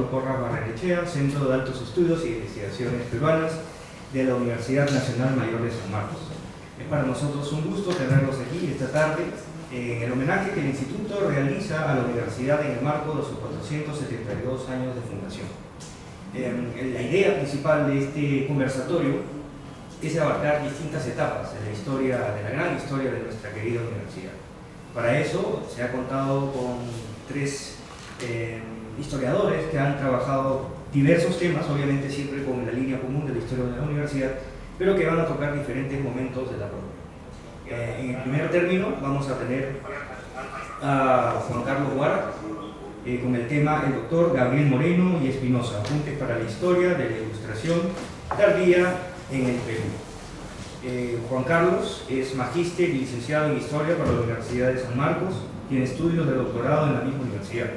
Porras Barrenechea, Centro de Altos Estudios y Investigaciones Peruanas de la Universidad Nacional Mayor de San Marcos. Es para nosotros un gusto tenerlos aquí esta tarde en el homenaje que el Instituto realiza a la Universidad en el marco de sus 472 años de fundación. La idea principal de este conversatorio es abarcar distintas etapas de la historia, de la gran historia de nuestra querida universidad. Para eso se ha contado con tres historiadores que han trabajado diversos temas, obviamente siempre con la línea común de la historia de la universidad, pero que van a tocar diferentes momentos de la propia. En el primer término vamos a tener a Juan Carlos Guara con el tema el doctor Gabriel Moreno y Espinosa, apuntes para la historia de la ilustración tardía en el Perú. Juan Carlos es magíster y licenciado en Historia por la Universidad de San Marcos, tiene estudios de doctorado en la misma universidad.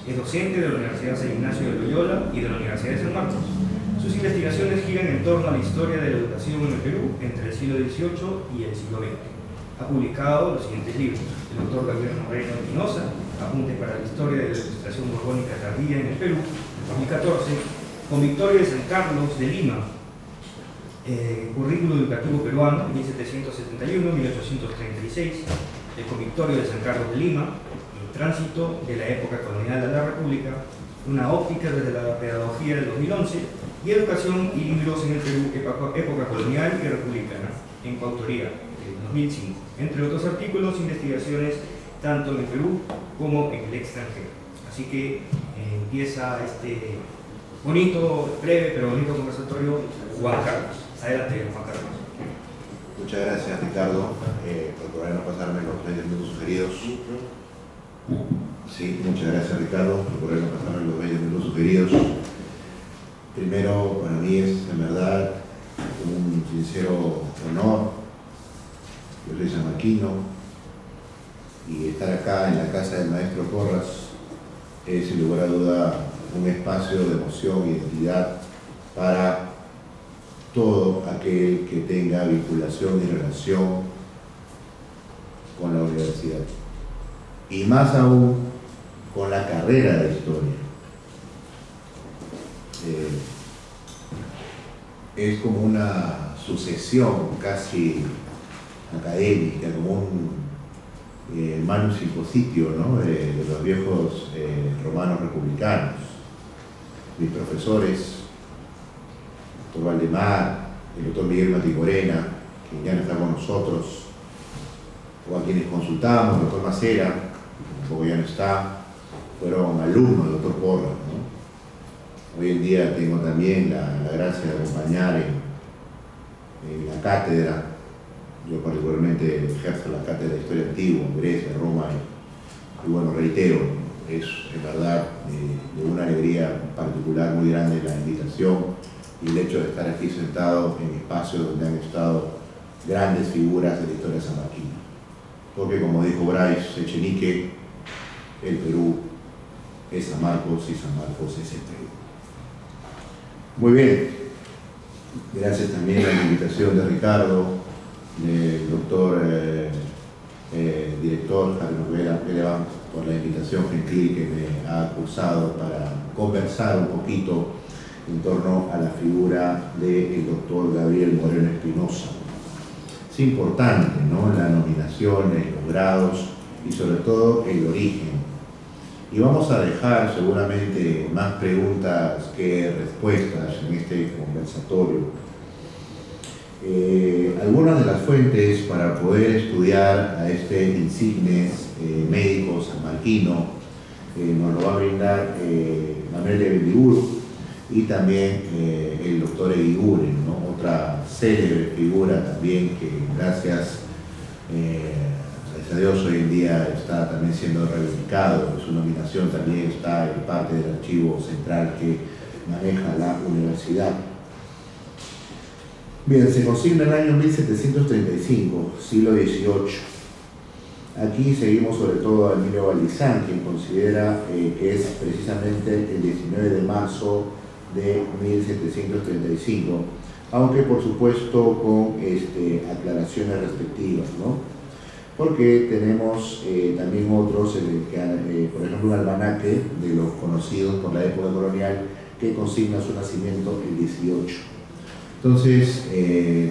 Es docente de la Universidad San Ignacio de Loyola y de la Universidad de San Marcos. Sus investigaciones giran en torno a la historia de la educación en el Perú entre el siglo XVIII y el siglo XX. Ha publicado los siguientes libros: el doctor Gabriel Moreno Espinosa, Apuntes para la historia de la ilustración borbónica tardía en el Perú, 2014, con Victoria de San Carlos de Lima, Currículo Educativo Peruano, 1771-1836, el Convictorio de San Carlos de Lima, El Tránsito de la Época Colonial a la República, Una óptica desde la pedagogía del 2011, y Educación y libros en el Perú, época colonial y republicana, en coautoría, del 2005, entre otros artículos e investigaciones tanto en el Perú como en el extranjero. Así que empieza este bonito, breve pero bonito conversatorio. Juan Carlos, adelante, Juan Carlos. Muchas gracias, Ricardo, por podernos pasarme los 20 minutos sugeridos. Sí, muchas gracias, Ricardo, por podernos pasarme los 20 minutos sugeridos. Primero, para mí es en verdad un sincero honor. Yo soy sanmarquino y estar acá en la casa del maestro Porras es sin lugar a duda un espacio de emoción y identidad para todo aquel que tenga vinculación y relación con la universidad, y más aún con la carrera de historia. Es como una sucesión casi académica, como un manus impositio, ¿no? de los viejos romanos republicanos. Mis profesores, el doctor Valdemar, el doctor Miguel Matigorena, que ya no está con nosotros, o a quienes consultamos, el doctor Macera, que tampoco ya no está, fueron alumnos del doctor Porras, ¿no? Hoy en día tengo también la gracia de acompañar en la cátedra. Yo particularmente ejerzo la cátedra de Historia Antigua en Grecia, Roma, y bueno, reitero, es en verdad de una alegría particular muy grande la invitación y el hecho de estar aquí sentado en espacios donde han estado grandes figuras de la historia sanmarquina. Porque como dijo Bryce Echenique, el Perú es San Marcos y San Marcos es el Perú. Muy bien, gracias también a la invitación de Ricardo, del doctor director Javier Noguera, por la invitación gentil que me ha cursado para conversar un poquito en torno a la figura del doctor Gabriel Moreno Espinosa. Es importante, ¿no?, la nominación, los grados y sobre todo el origen. Y vamos a dejar seguramente más preguntas que respuestas en este conversatorio. Algunas de las fuentes para poder estudiar a este insigne médico sanmarquino nos lo va a brindar Manuel de Bendigur y también el doctor Eguiguren, ¿no?, otra célebre figura también que gracias a Dios hoy en día está también siendo reivindicado. Su nominación también está en parte del archivo central que maneja la universidad. Bien, se consigna el año 1735, siglo XVIII. Aquí seguimos sobre todo a Emilio Balizán, quien considera que es precisamente el 19 de marzo de 1735, aunque por supuesto con aclaraciones respectivas, ¿no? porque tenemos también otros, por ejemplo, un almanaque de los conocidos por la época colonial que consigna su nacimiento el 18. Entonces,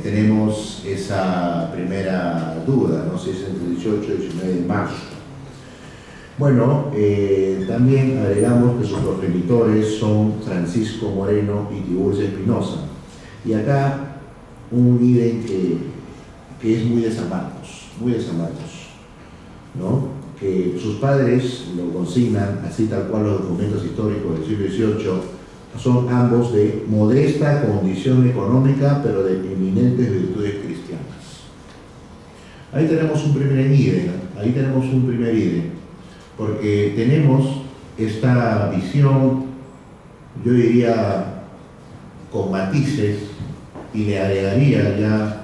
tenemos esa primera duda, no sé si es entre el 18 y el 19 de marzo. Bueno, también agregamos que sus progenitores son Francisco Moreno y Tiburcio Espinosa. Y acá un ídem que es muy de San Marcos, ¿no? Que sus padres lo consignan, así tal cual los documentos históricos del siglo XVIII, son ambos de modesta condición económica, pero de eminentes virtudes cristianas. Ahí tenemos un primer ídem, porque tenemos esta visión, yo diría, con matices, y le agregaría ya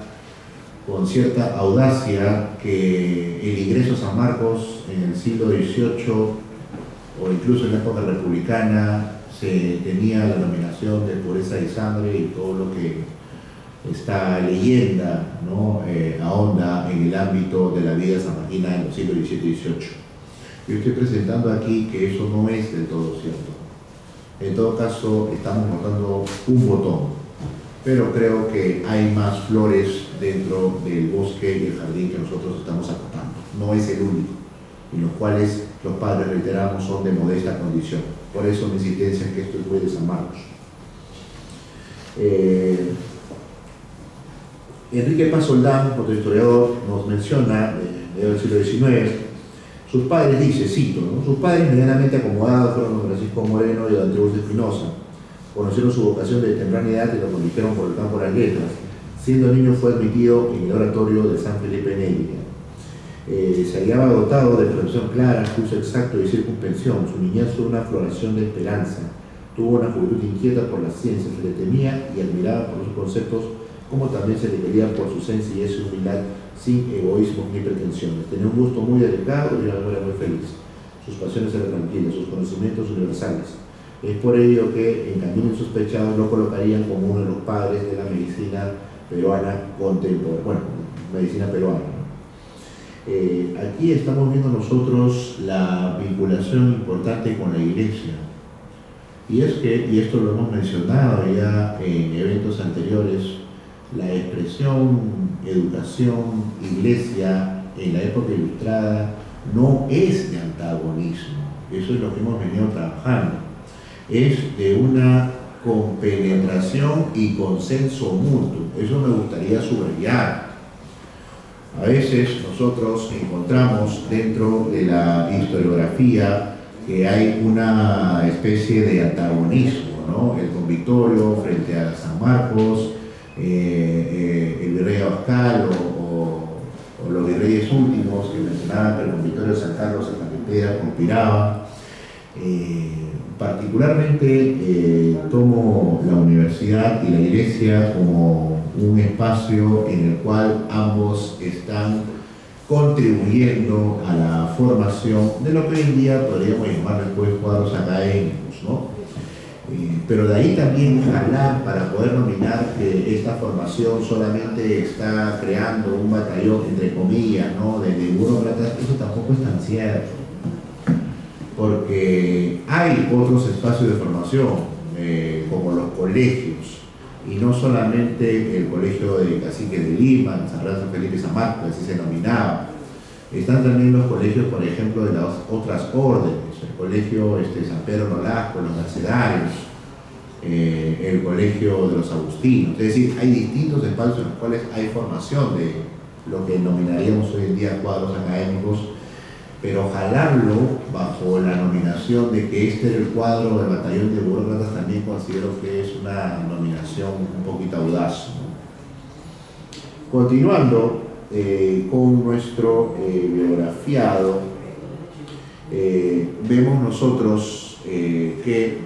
con cierta audacia que el ingreso a San Marcos en el siglo XVIII o incluso en la época republicana se tenía la denominación de pureza de sangre y todo lo que esta leyenda, ¿no? Ahonda en el ámbito de la vida sanmarquina en los siglos XVII y XVIII. Yo estoy presentando aquí que eso no es del todo cierto. En todo caso, estamos notando un botón, pero creo que hay más flores dentro del bosque y el jardín que nosotros estamos acotando. No es el único, en los cuales los padres, reiteramos, son de modesta condición. Por eso mi insistencia en que esto es muy de San Marcos. Enrique Paz Soldán, otro historiador, nos menciona, del siglo XIX, sus padres, dice, cito, ¿no? Sus padres medianamente acomodados fueron don Francisco Moreno y don Tiburcio Espinosa. Conocieron su vocación de temprana edad y lo condujeron por el campo de las letras. Siendo niño fue admitido en el oratorio de San Felipe Neri. Se hallaba dotado de percepción clara, juicio exacto y circunvención. Su niñez fue una floración de esperanza. Tuvo una juventud inquieta por las ciencias, se le temía y admiraba por sus conceptos, como también se le quería por su sencillez y humildad, sin egoísmo ni pretensiones. Tenía un gusto muy delicado y una memoria muy feliz. Sus pasiones eran tranquilas, sus conocimientos universales. Es por ello que en Camino Insospechado lo colocarían como uno de los padres de la medicina peruana contemporánea, bueno, medicina peruana. Aquí estamos viendo nosotros la vinculación importante con la Iglesia. Y es que, y esto lo hemos mencionado ya en eventos anteriores, la expresión educación, iglesia en la época ilustrada no es de antagonismo, eso es lo que hemos venido trabajando, es de una compenetración y consenso mutuo. Eso me gustaría subrayar. A veces nosotros encontramos dentro de la historiografía que hay una especie de antagonismo, ¿no? El convictorio frente a San Marcos, el virrey Abascal o los virreyes últimos que mencionaban que el convictorio de San Carlos en la Pipeda conspiraba. Particularmente tomo la universidad y la iglesia como un espacio en el cual ambos están contribuyendo a la formación de lo que hoy en día podríamos llamar después cuadros académicos, ¿no? Pero de ahí también jalar para poder nominar que esta formación solamente está creando un batallón, entre comillas, ¿no? de burócratas, eso tampoco es tan cierto. Porque hay otros espacios de formación, como los colegios, y no solamente el colegio de Cacique de Lima, San Felipe y San Marcos, así se denominaba. Están también los colegios, por ejemplo, de las otras órdenes, el colegio San Pedro Nolasco, los Mercedarios, el colegio de los Agustinos. Es decir, hay distintos espacios en los cuales hay formación de lo que denominaríamos hoy en día cuadros académicos, pero jalarlo bajo la nominación de que este era el cuadro del batallón de burócratas también considero que es una nominación un poquito audaz, ¿no? Continuando con nuestro biografiado, vemos nosotros que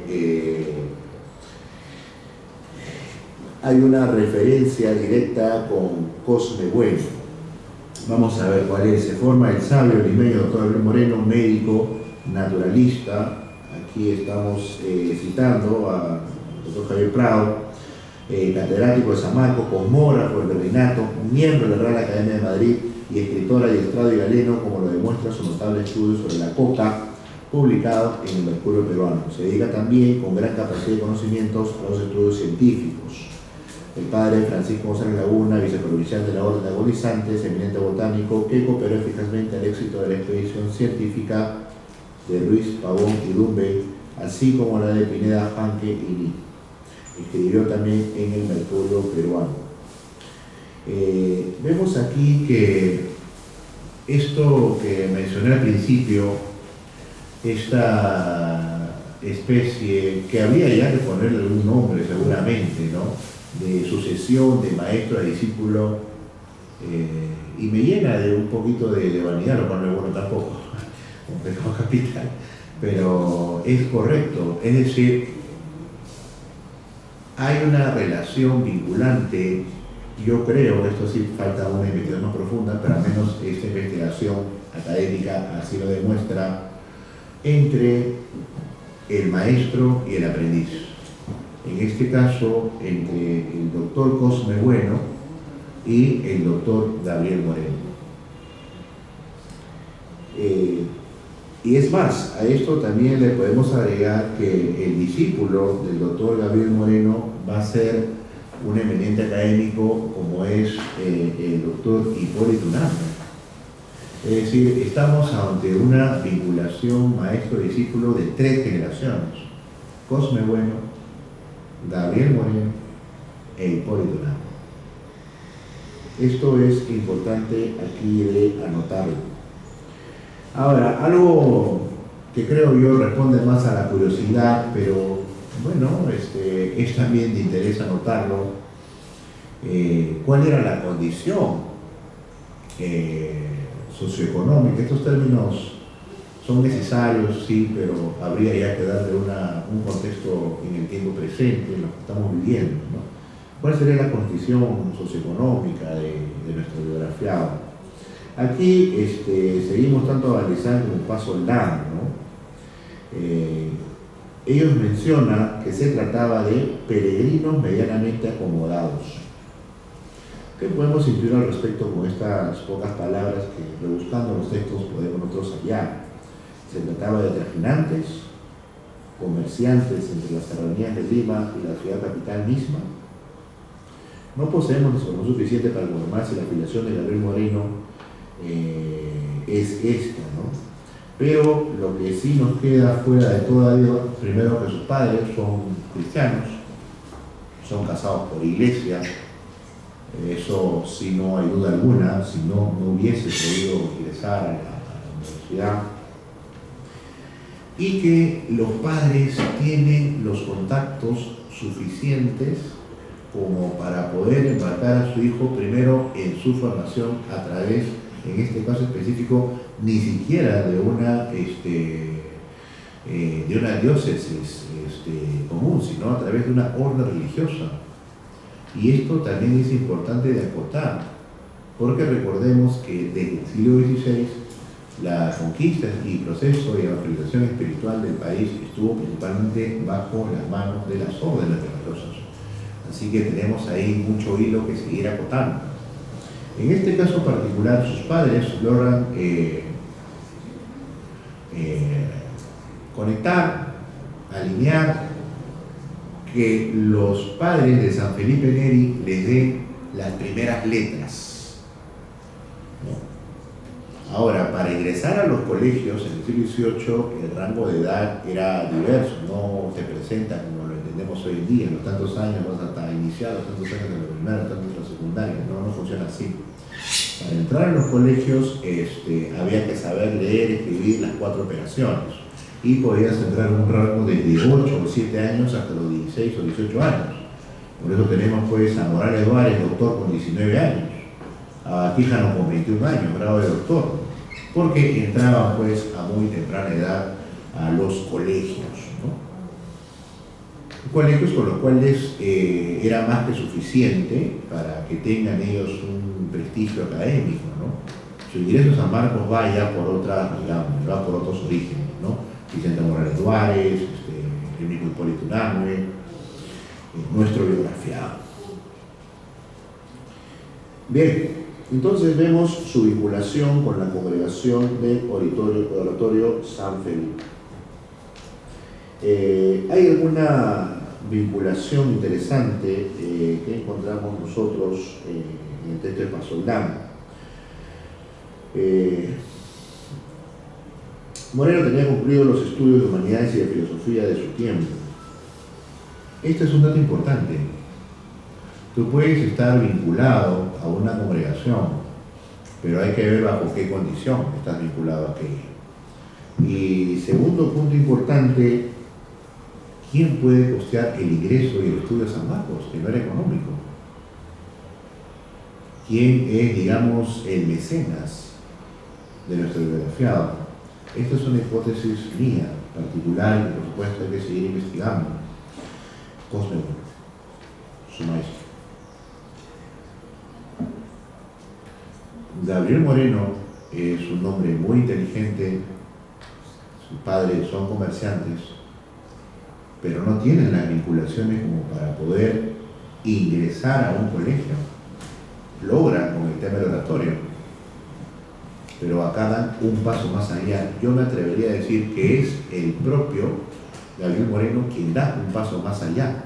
hay una referencia directa con Cosme Bueno. Vamos a ver cuál es. Se forma el sabio limeño doctor Abel Moreno, médico, naturalista. Aquí estamos citando a doctor Javier Prado, catedrático de San Marcos, cosmógrafo del virreinato, miembro de la Real Academia de Madrid, y escritor adiestrado y galeno, como lo demuestra su notable estudio sobre la coca, publicado en el Mercurio Peruano. Se dedica también con gran capacidad de conocimientos a los estudios científicos. El padre Francisco González Laguna, viceprovincial de la Orden de Agonizantes, eminente botánico, que cooperó eficazmente al éxito de la expedición científica de Ruiz Pavón y Dumbe, así como la de Pineda, Janque y Lee. Escribió también en el Mercurio Peruano. Vemos aquí que esto que mencioné al principio, esta especie que habría ya que ponerle algún nombre seguramente, ¿no?, de sucesión de maestro a discípulo, y me llena de un poquito de vanidad, lo cual no es bueno tampoco, un pecado capital, pero es correcto. Es decir, hay una relación vinculante, yo creo, esto sí falta una investigación más profunda, pero al menos esta investigación académica así lo demuestra, entre el maestro y el aprendiz. En este caso, entre el doctor Cosme Bueno y el doctor Gabriel Moreno. Y es más, a esto también le podemos agregar que el discípulo del doctor Gabriel Moreno va a ser un eminente académico como es el doctor Hipólito Unanue. Es decir, estamos ante una vinculación maestro-discípulo de 3 generaciones: Cosme Bueno, Gabriel Moreno e Hipólito Unanue. Esto es importante aquí de anotarlo. Ahora, algo que creo yo responde más a la curiosidad, pero bueno, es también de interés anotarlo. ¿Cuál era la condición socioeconómica? Estos términos son necesarios, sí, pero habría ya que darle un contexto en el tiempo presente, en lo que estamos viviendo, ¿no? ¿Cuál sería la condición socioeconómica de nuestro biografiado? Aquí seguimos tanto analizando como Paso Land, ¿no? Ellos mencionan que se trataba de peregrinos medianamente acomodados. ¿Qué podemos intuir al respecto con estas pocas palabras que, rebuscando los textos, podemos nosotros hallar? Se trataba de trajinantes, comerciantes entre las serranías de Lima y la ciudad capital misma. No poseemos información suficiente para confirmar si la afiliación de Gabriel Moreno es esta, ¿no? Pero lo que sí nos queda fuera de toda duda, primero, que sus padres son cristianos, son casados por iglesia. Eso sí, no hay duda alguna. Si no, no hubiese podido ingresar a la universidad. Y que los padres tienen los contactos suficientes como para poder embarcar a su hijo primero en su formación a través, en este caso específico, ni siquiera de una diócesis común, sino a través de una orden religiosa. Y esto también es importante de acotar, porque recordemos que desde el siglo XVI la conquista y proceso de evangelización espiritual del país estuvo principalmente bajo las manos de las órdenes religiosas. Así que tenemos ahí mucho hilo que seguir acotando. En este caso particular, sus padres logran conectar, alinear, que los padres de San Felipe Neri les den las primeras letras, ¿no? Ahora, para ingresar a los colegios en el siglo XVIII, el rango de edad era diverso, no se presenta como lo entendemos hoy en día, los tantos años, hasta iniciar los tantos años de la primaria, tantos de la secundaria, no funciona así. Para entrar a los colegios había que saber leer, escribir las 4 operaciones, y podías entrar en un rango desde 8 o 7 años hasta los 16 o 18 años. Por eso tenemos pues a Morales Duárez, doctor con 19 años, a Quijano con 21 años, grado de doctor, porque entraban pues a muy temprana edad a los colegios, ¿no? Colegios con los cuales era más que suficiente para que tengan ellos un prestigio académico, ¿no? Su ingreso a San Marcos va ya por otras, digamos, va por otros orígenes, ¿no? Vicente Morales Duárez, el mismo Hipólito Unanue, nuestro biografiado. Bien, Entonces vemos su vinculación con la congregación del Oratorio San Felipe. Hay alguna vinculación interesante que encontramos nosotros en el texto de Pasolán. Moreno tenía concluido los estudios de humanidades y de filosofía de su tiempo. Este es un dato importante. Tú puedes estar vinculado a una congregación, pero hay que ver bajo qué condición estás vinculado a aquella. Y segundo punto importante, ¿quién puede costear el ingreso y el estudio de San Marcos, que no era económico? ¿Quién es, digamos, el mecenas de nuestro biografiado? Esta es una hipótesis mía, particular, y por supuesto hay que seguir investigando. Cosme Bueno, su maestro. Gabriel Moreno es un hombre muy inteligente, sus padres son comerciantes, pero no tienen las vinculaciones como para poder ingresar a un colegio. Logran con el tema del oratorio, pero acá dan un paso más allá. Yo me atrevería a decir que es el propio Gabriel Moreno quien da un paso más allá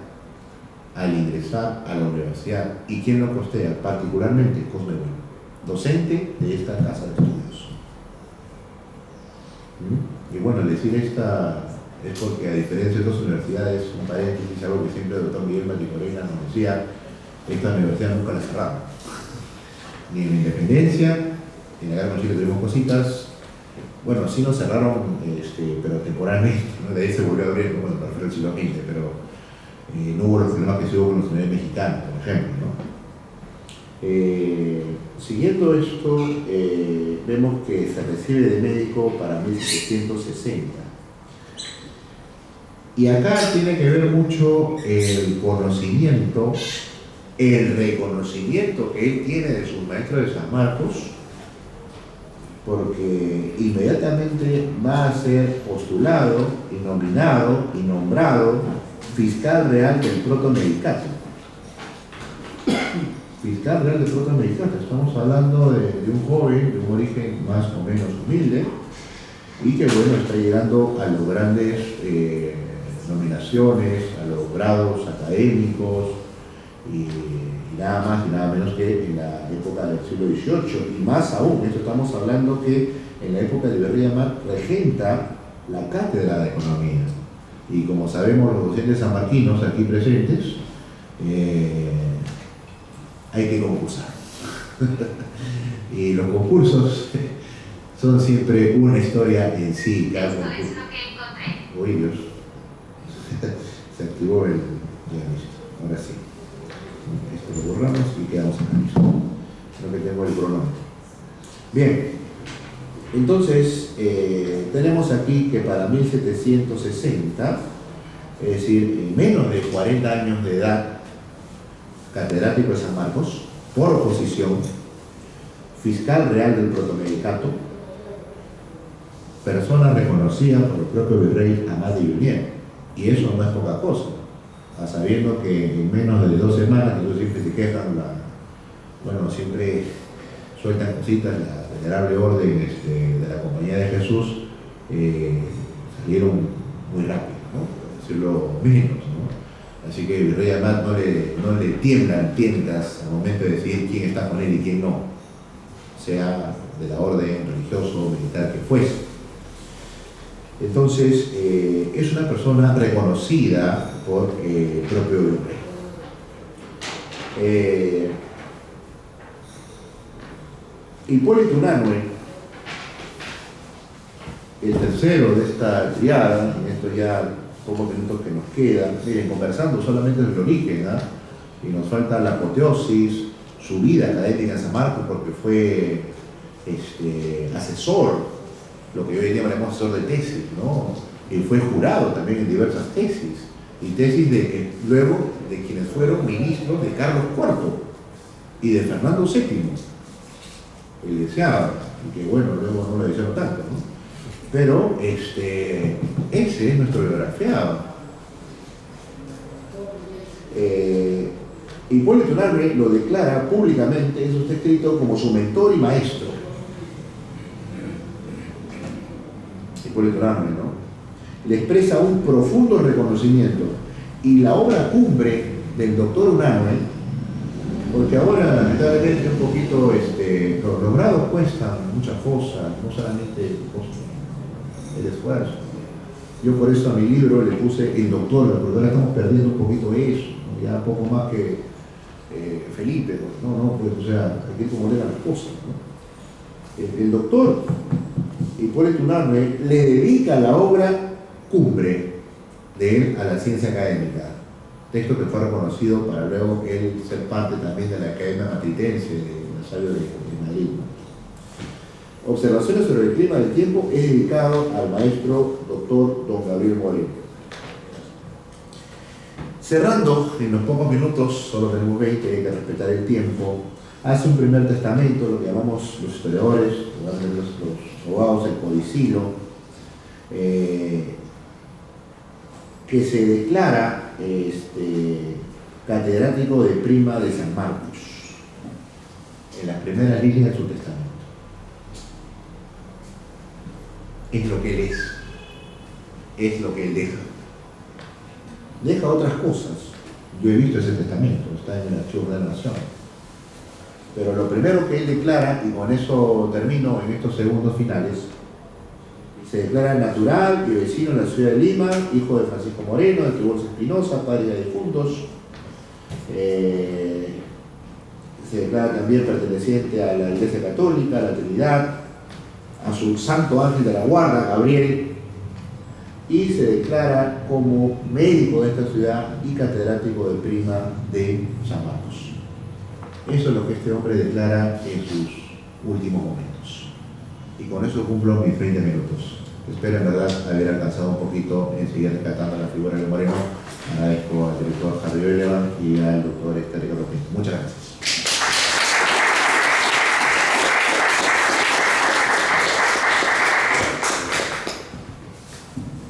al ingresar a la universidad. ¿Y quién lo costea? Particularmente Cosme Bueno, docente de esta casa de estudios. Y bueno, al decir esta es porque, a diferencia de otras universidades, un paréntesis, algo que siempre el doctor Miguel Maticorena nos decía, esta universidad nunca la cerraron. Ni en la independencia, en la guerra conocida tuvimos cositas, bueno, sí nos cerraron, pero temporalmente, ¿no? De ahí se volvió a abrir, bueno, para el siglo XX, pero no hubo los problemas que se hubo con los universidades mexicanos, por ejemplo, ¿no? Siguiendo esto, vemos que se recibe de médico para 1760. Y acá tiene que ver mucho el conocimiento, el reconocimiento que él tiene de sus maestros de San Marcos, porque inmediatamente va a ser postulado y nominado y nombrado fiscal real del protomedicato. Fiscal real del protomedicato. Estamos hablando de un joven de un origen más o menos humilde y que, bueno, está llegando a los grandes nominaciones, a los grados académicos y nada más y nada menos que en la época del siglo XVIII. Y más aún, esto estamos hablando que en la época de Berríamar regenta la cátedra de economía. Y como sabemos los docentes sanmarquinos aquí presentes, hay que concursar. Y los concursos son siempre una historia en sí. Cada concurso. Uy, Dios. Se activó el... Ya, listo. Ahora sí. Esto lo borramos y quedamos acá mismo. Creo que tengo el cronómetro. Bien. Entonces, tenemos aquí que para 1760, es decir, en menos de 40 años de edad, catedrático de San Marcos, por oposición, fiscal real del protomedicato, persona reconocida por el propio virrey Amat de Villiers, y eso no es poca cosa, sabiendo que en menos de 2 semanas, ellos siempre se quejan, bueno, siempre sueltan cositas, la venerable orden de la Compañía de Jesús, salieron muy rápido, ¿no? Por decirlo menos, ¿no? Así que el virrey Amat no le tiemblan tiendas al momento de decidir quién está con él y quién no, sea de la orden religioso o militar que fuese. Entonces, es una persona reconocida por el propio virrey. Hipólito Unanue, el tercero de esta triada, en estos ya pocos minutos que nos quedan, miren, conversando solamente del origen, ¿eh? Y nos falta la apoteosis, su vida académica en San Marcos, porque fue asesor, lo que hoy en día llamamos asesor de tesis, ¿no? Y fue jurado también en diversas tesis, y tesis luego de quienes fueron ministros de Carlos IV y de Fernando VII, el deseado, y que bueno, luego no lo desearon tanto, ¿no? Pero ese es nuestro biografiado. Hipólito Unanue lo declara públicamente, eso está escrito, como su mentor y maestro. Hipólito Unanue, ¿no? Le expresa un profundo reconocimiento, y la obra cumbre del doctor Unanue, porque ahora lamentablemente un poquito los grados cuestan muchas cosas, no solamente el esfuerzo. Yo por eso a mi libro le puse el doctor, porque ahora estamos perdiendo un poquito eso, ¿no? Ya poco más que Felipe, pues, o sea, hay que poner las cosas, ¿no? El doctor Hipólito Unanue le dedica la obra cumbre de él a la ciencia académica, texto que fue reconocido para luego él ser parte también de la Academia Matritense de Nazario de Madrid. Observaciones sobre el clima del tiempo es dedicado al maestro doctor don Gabriel Moreno. Cerrando, en los pocos minutos, solo tenemos 20, hay que respetar el tiempo, hace un primer testamento, lo que llamamos los historiadores, los abogados, el codicilo, que se declara catedrático de prima de San Marcos, en las primeras líneas de su testamento. Es lo que él es lo que él deja. Deja otras cosas. Yo he visto ese testamento, está en el Archivo de la Nación. Pero lo primero que él declara, y con eso termino en estos segundos finales, se declara natural y vecino en la ciudad de Lima, hijo de Francisco Moreno, de Tribolsa Espinosa, padre de difuntos. Se declara también perteneciente a la Iglesia Católica, a la Trinidad, a su santo ángel de la guarda, Gabriel, y se declara como médico de esta ciudad y catedrático de prima de San Marcos. Eso es lo que este hombre declara en sus últimos momentos. Y con eso cumplo mis 20 minutos. Espero en verdad haber alcanzado un poquito en seguir rescatando la figura de Moreno. Agradezco al director Javier Elevan y al doctor Ricardo Pinto. Muchas gracias.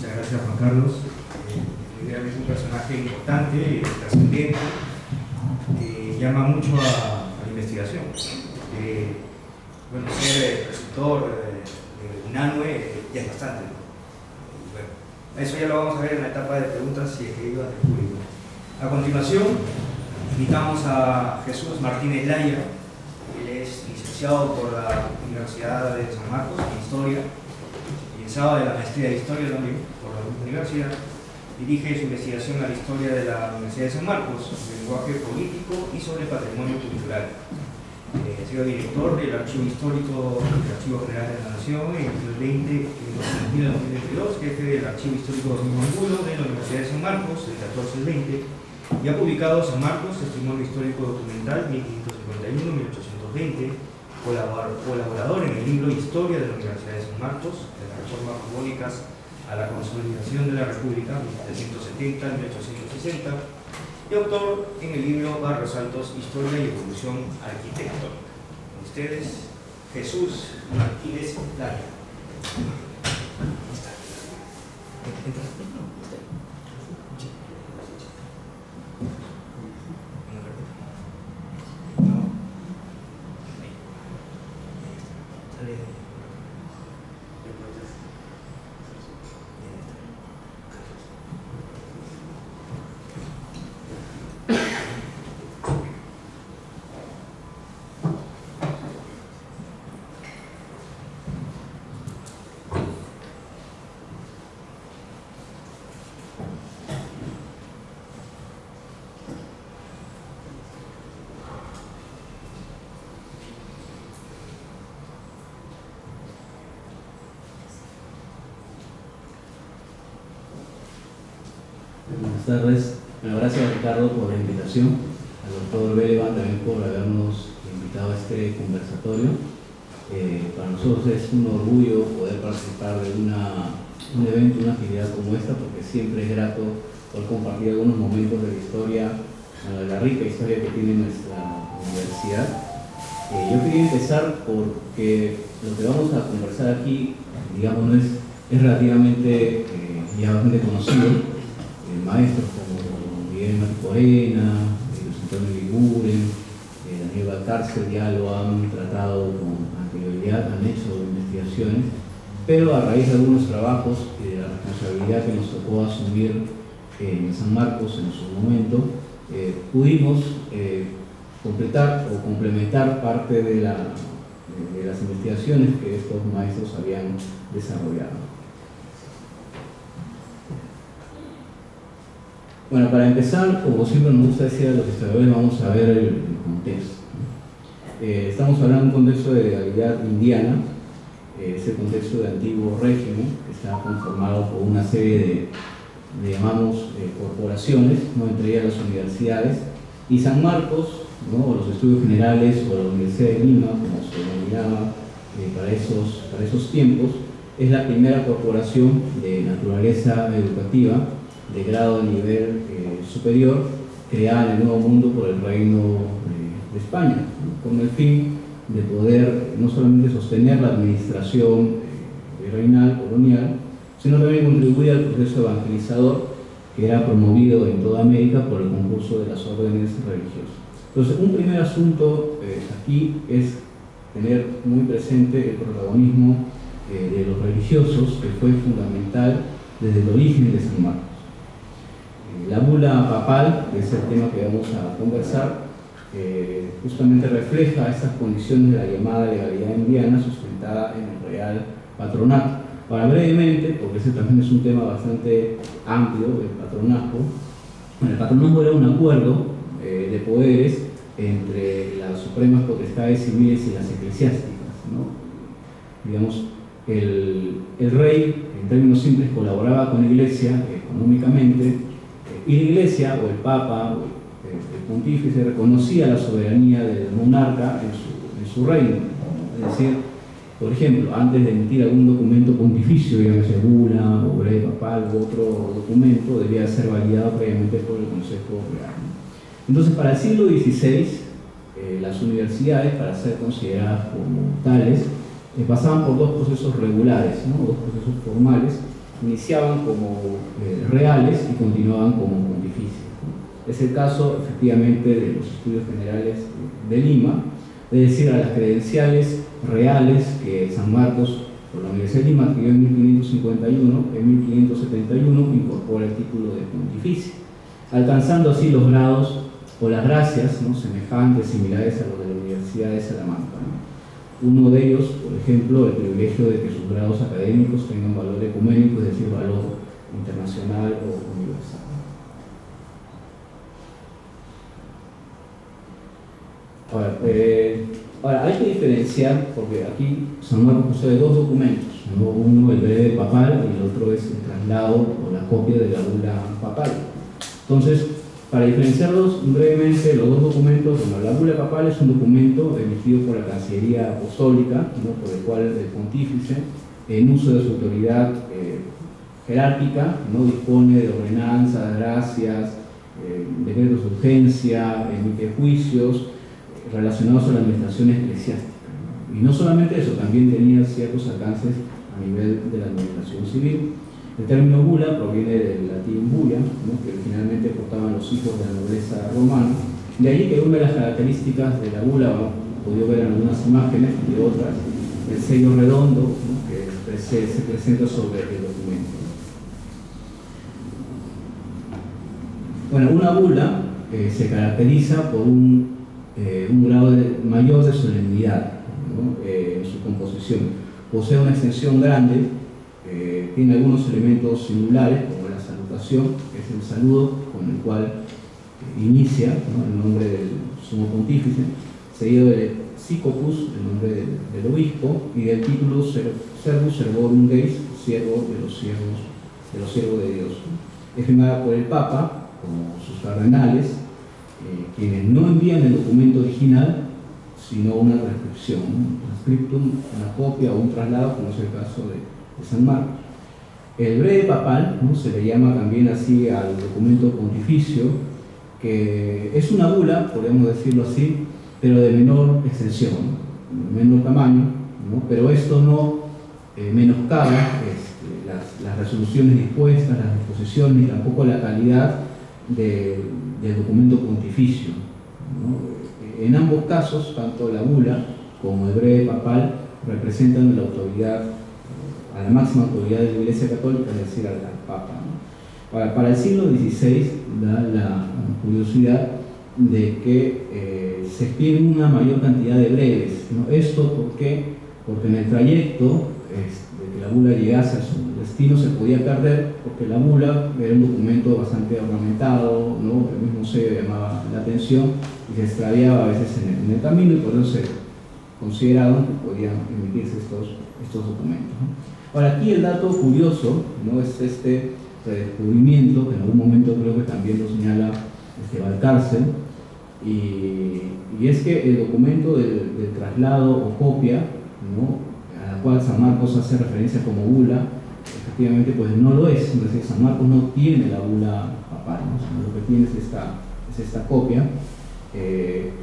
Muchas gracias, Juan Carlos. Miguel es un personaje importante, trascendente, que llama mucho a la investigación. Bueno, ser preceptor de Unanue ya es bastante, ¿no? Bueno, eso ya lo vamos a ver en la etapa de preguntas y escribas del público. A continuación, invitamos a Jesús Martínez Laya. Él es licenciado por la Universidad de San Marcos en Historia, egresado de la maestría de Historia también por la misma universidad. Dirige su investigación a la historia de la Universidad de San Marcos, de lenguaje político y sobre patrimonio cultural. Ha sido director del Archivo Histórico del Archivo General de la Nación en el 2020-2022, jefe del Archivo Histórico Domingo Angulo de la Universidad de San Marcos, del 14 al 20, y ha publicado San Marcos, Testimonio Histórico Documental 1551-1820, colaborador en el libro Historia de la Universidad de San Marcos, de las reformas borbónicas a la consolidación de la República, 1770-1860, y autor en el libro Barrios Altos, Historia y Evolución Arquitectónica. Con ustedes, Jesús Martínez Laya. Buenas tardes. Bueno, gracias Ricardo por la invitación, al doctor Belevan también por habernos invitado a este conversatorio. Para nosotros es un orgullo poder participar de un evento, una actividad como esta, porque siempre es grato poder compartir algunos momentos de la historia, de la rica historia que tiene nuestra universidad. Yo quería empezar porque lo que vamos a conversar aquí, digamos, es relativamente ya bastante conocido. Maestros como Miguel Mati Corena, Luis Antonio Liguren, Daniel Valcárcel ya lo han tratado con anterioridad, han hecho investigaciones, pero a raíz de algunos trabajos y de la responsabilidad que nos tocó asumir en San Marcos en su momento, pudimos completar o complementar parte de las investigaciones que estos maestros habían desarrollado. Bueno, para empezar, como siempre nos gusta decir a los historiadores, vamos a ver el contexto. Estamos hablando de un contexto de legalidad indiana, es el contexto de antiguo régimen, que está conformado por una serie de llamamos corporaciones, ¿no? Entre ellas las universidades, y San Marcos, ¿no? O los estudios generales o la Universidad de Lima, como se denominaba para esos tiempos, es la primera corporación de naturaleza educativa de grado de nivel superior creada en el Nuevo Mundo por el Reino de España, ¿no? Con el fin de poder no solamente sostener la administración reinal, colonial, sino también contribuir al proceso evangelizador que era promovido en toda América por el concurso de las órdenes religiosas. Entonces, un primer asunto aquí es tener muy presente el protagonismo de los religiosos, que fue fundamental desde el origen de San Marcos. La bula papal, que es el tema que vamos a conversar, justamente refleja estas condiciones de la llamada legalidad indiana sustentada en el Real Patronato. Ahora, brevemente, porque ese también es un tema bastante amplio, el patronazgo. Bueno, el patronazgo era un acuerdo de poderes entre las supremas potestades civiles y las eclesiásticas, ¿no? Digamos, el rey, en términos simples, colaboraba con la iglesia económicamente, y la iglesia, o el papa, o el pontífice, reconocía la soberanía del monarca en su reino, ¿no? Es decir, por ejemplo, antes de emitir algún documento pontificio, llámese bula, o breve papal u otro documento, debía ser validado previamente por el Consejo Real. Entonces, para el siglo XVI, las universidades, para ser consideradas como tales, pasaban por dos procesos regulares, ¿no? Dos procesos formales, iniciaban como reales y continuaban como pontificias, ¿no? Es el caso, efectivamente, de los estudios generales de Lima, es decir, a las credenciales reales que San Marcos, por la Universidad de Lima, adquirió en 1551, en 1571 incorpora el título de pontificio, alcanzando así los grados o las gracias, ¿no? Semejantes, similares a los de la Universidad de Salamanca, ¿no? Uno de ellos, por ejemplo, el privilegio de que sus grados académicos tengan valor ecuménico, es decir, valor internacional o universal. Ahora, hay que diferenciar, porque aquí San Marcos posee dos documentos, ¿no? Uno el breve papal y el otro es el traslado o la copia de la bula papal. Entonces, para diferenciarlos brevemente, los dos documentos, bueno, la bula papal es un documento emitido por la Cancillería Apostólica, ¿no? Por el cual el pontífice, en uso de su autoridad jerárquica, ¿no? Dispone de ordenanzas, gracias, decretos de urgencia, emite juicios relacionados a la administración eclesiástica, ¿no? Y no solamente eso, también tenía ciertos alcances a nivel de la administración civil. El término bula proviene del latín bulla, ¿no? Que originalmente portaban los hijos de la nobleza romana. De ahí que una de las características de la bula, hemos podido ver en algunas imágenes y otras, el sello redondo, ¿no? Que se presenta sobre el documento. Bueno, una bula se caracteriza por un grado mayor de solemnidad, ¿no? En su composición. Posee una extensión grande, tiene algunos elementos singulares, como la salutación, que es el saludo con el cual inicia, ¿no? El nombre del sumo pontífice, seguido del Scopus, el nombre del obispo, y del título Servus Servorum Deis, siervo de los siervos de Dios. Es firmada por el Papa, como sus cardenales, quienes no envían el documento original, sino una transcripción, ¿no? Un transcriptum, una copia o un traslado, como es el caso de San Marcos. El breve papal, ¿no? Se le llama también así al documento pontificio, que es una bula, podemos decirlo así, pero de menor extensión, ¿no? Menor tamaño, ¿no? Pero esto no menoscaba las resoluciones dispuestas, las disposiciones, ni tampoco la calidad del documento pontificio. ¿no? En ambos casos, tanto la bula como el breve papal representan la autoridad, a la máxima autoridad de la Iglesia Católica, es decir, al Papa, ¿no? Para el siglo XVI da la curiosidad de que se piden una mayor cantidad de breves, ¿no? Esto porque en el trayecto de que la bula llegase a su destino se podía perder, porque la bula era un documento bastante ornamentado, ¿no? El mismo sello llamaba la atención y se extraviaba a veces en el camino, y por eso se consideraron que podían emitirse estos documentos, ¿no? Ahora, aquí el dato curioso, ¿no? Es este redescubrimiento, que en algún momento creo que también lo señala Valcárcel, y es que el documento del traslado o copia, ¿no? A la cual San Marcos hace referencia como bula, efectivamente pues no lo es. Es decir, San Marcos no tiene la bula papal, ¿no? Sino lo que tiene es esta copia.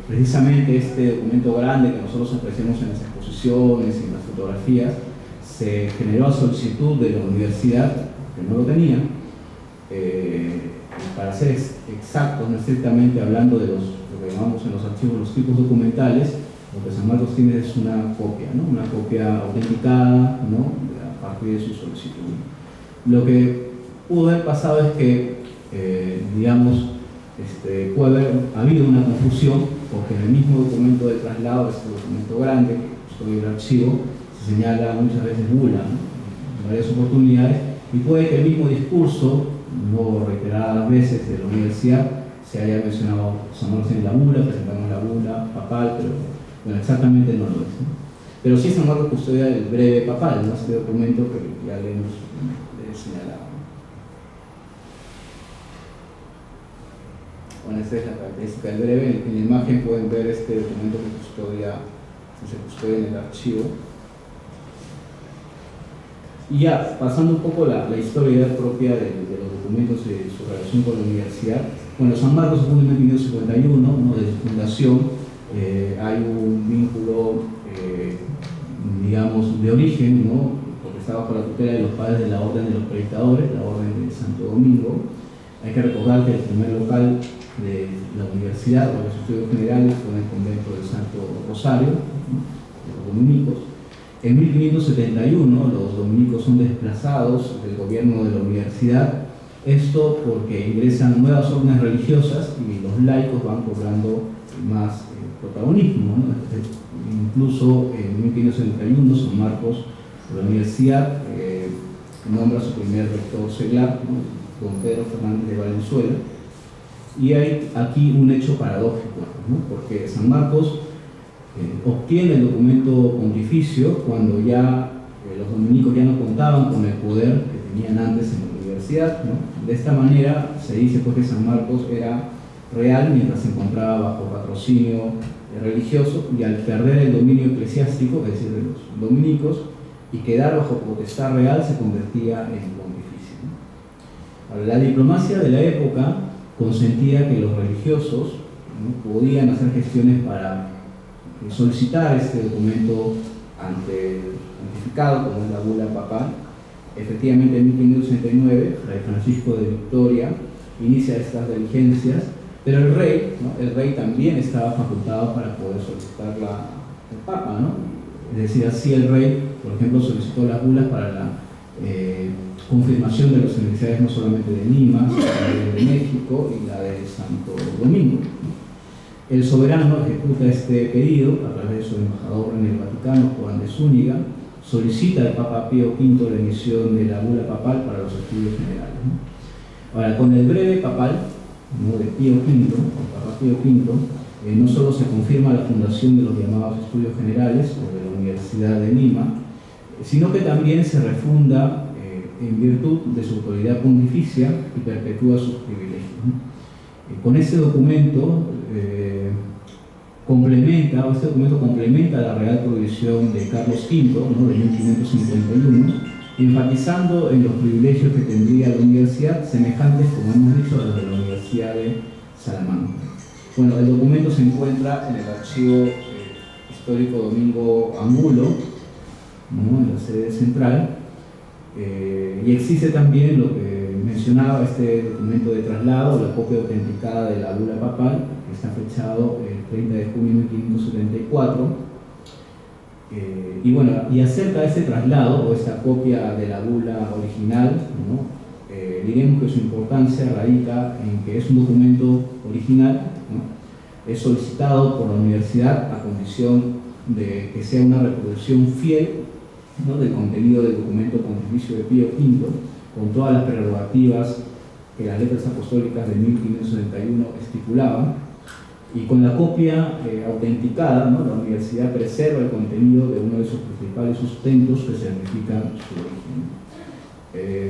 Precisamente este documento grande que nosotros apreciamos en las exposiciones y en las fotografías se generó a solicitud de la universidad, que no lo tenía. Para ser exactos, no estrictamente hablando de lo que llamamos en los archivos los tipos documentales, lo que San Marcos tiene es una copia, ¿no? Una copia autenticada, ¿no? A partir de su solicitud. Lo que pudo haber pasado es que, puede haber habido una confusión, porque en el mismo documento de traslado, este documento grande, que estoy en el archivo, se señala muchas veces bula, ¿no? En varias oportunidades, y puede que el mismo discurso, no reiteradas veces de la universidad, se haya mencionado San Marcos en la bula, presentamos la bula papal, pero bueno, exactamente no lo es, ¿no? Pero sí San Marcos custodia el breve papal, ¿no? Este documento que ya le hemos señalado. Bueno, esta es la característica del breve. En la imagen pueden ver este documento que se custodia en el archivo. Y ya, pasando un poco la historia propia de los documentos y su relación con la universidad. Bueno, San Marcos se fundó en 1951, ¿no? Desde su fundación hay un vínculo, digamos, de origen, ¿no? Porque está bajo la tutela de los padres de la Orden de los Predicadores, la Orden de Santo Domingo. Hay que recordar que el primer local de la universidad o de los estudios generales fue en el convento de Santo Rosario, ¿no? De los dominicos. En 1571 los dominicos son desplazados del gobierno de la universidad, esto porque ingresan nuevas órdenes religiosas y los laicos van cobrando más protagonismo, ¿no? Incluso en 1571 San Marcos, la universidad, nombra a su primer rector seglar, ¿no? Don Pedro Fernández de Valenzuela, y hay aquí un hecho paradójico, ¿no? Porque San Marcos obtiene el documento pontificio cuando ya los dominicos ya no contaban con el poder que tenían antes en la universidad, ¿no? De esta manera se dice pues que San Marcos era real mientras se encontraba bajo patrocinio religioso, y al perder el dominio eclesiástico, es decir, de los dominicos, y quedar bajo potestad real, se convertía en pontificio, ¿no? Ahora, la diplomacia de la época consentía que los religiosos, ¿no? Podían hacer gestiones para solicitar este documento ante el pontificado, como es la bula papal. Efectivamente, en 1569, Fray Francisco de Victoria inicia estas diligencias, pero el rey, ¿no? El rey también estaba facultado para poder solicitar el Papa, ¿no? Es decir, así el rey, por ejemplo, solicitó las bulas para la confirmación de las universidades no solamente de Lima, sino de México y la de Santo Domingo, ¿no? El soberano ejecuta este pedido a través de su embajador en el Vaticano, Juan de Zúñiga, solicita al Papa Pío V la emisión de la bula papal para los estudios generales, ¿no? Ahora, con el breve papal, ¿no? De Pío V, el Papa Pío V, no solo se confirma la fundación de los llamados estudios generales o de la Universidad de Lima, sino que también se refunda en virtud de su autoridad pontificia y perpetúa sus privilegios, ¿no? Con ese documento complementa la Real Provisión de Carlos V, ¿no? De 1551, enfatizando en los privilegios que tendría la universidad, semejantes, como hemos dicho, a los de la Universidad de Salamanca. Bueno, el documento se encuentra en el archivo histórico Domingo Angulo, ¿no? En la sede central, y existe también lo que mencionaba, este documento de traslado, la copia autenticada de la bula papal, que está fechado el 30 de junio de 1574. Y bueno, y acerca de este traslado, o esta copia de la bula original, ¿no? Diremos que su importancia radica en que es un documento original, ¿no? Es solicitado por la universidad a condición de que sea una reproducción fiel, ¿no?, del contenido del documento pontificio de Pío V, con todas las prerrogativas que las letras apostólicas de 1571 estipulaban, y con la copia autenticada, ¿no?, la universidad preserva el contenido de uno de sus principales sustentos que certifican su origen.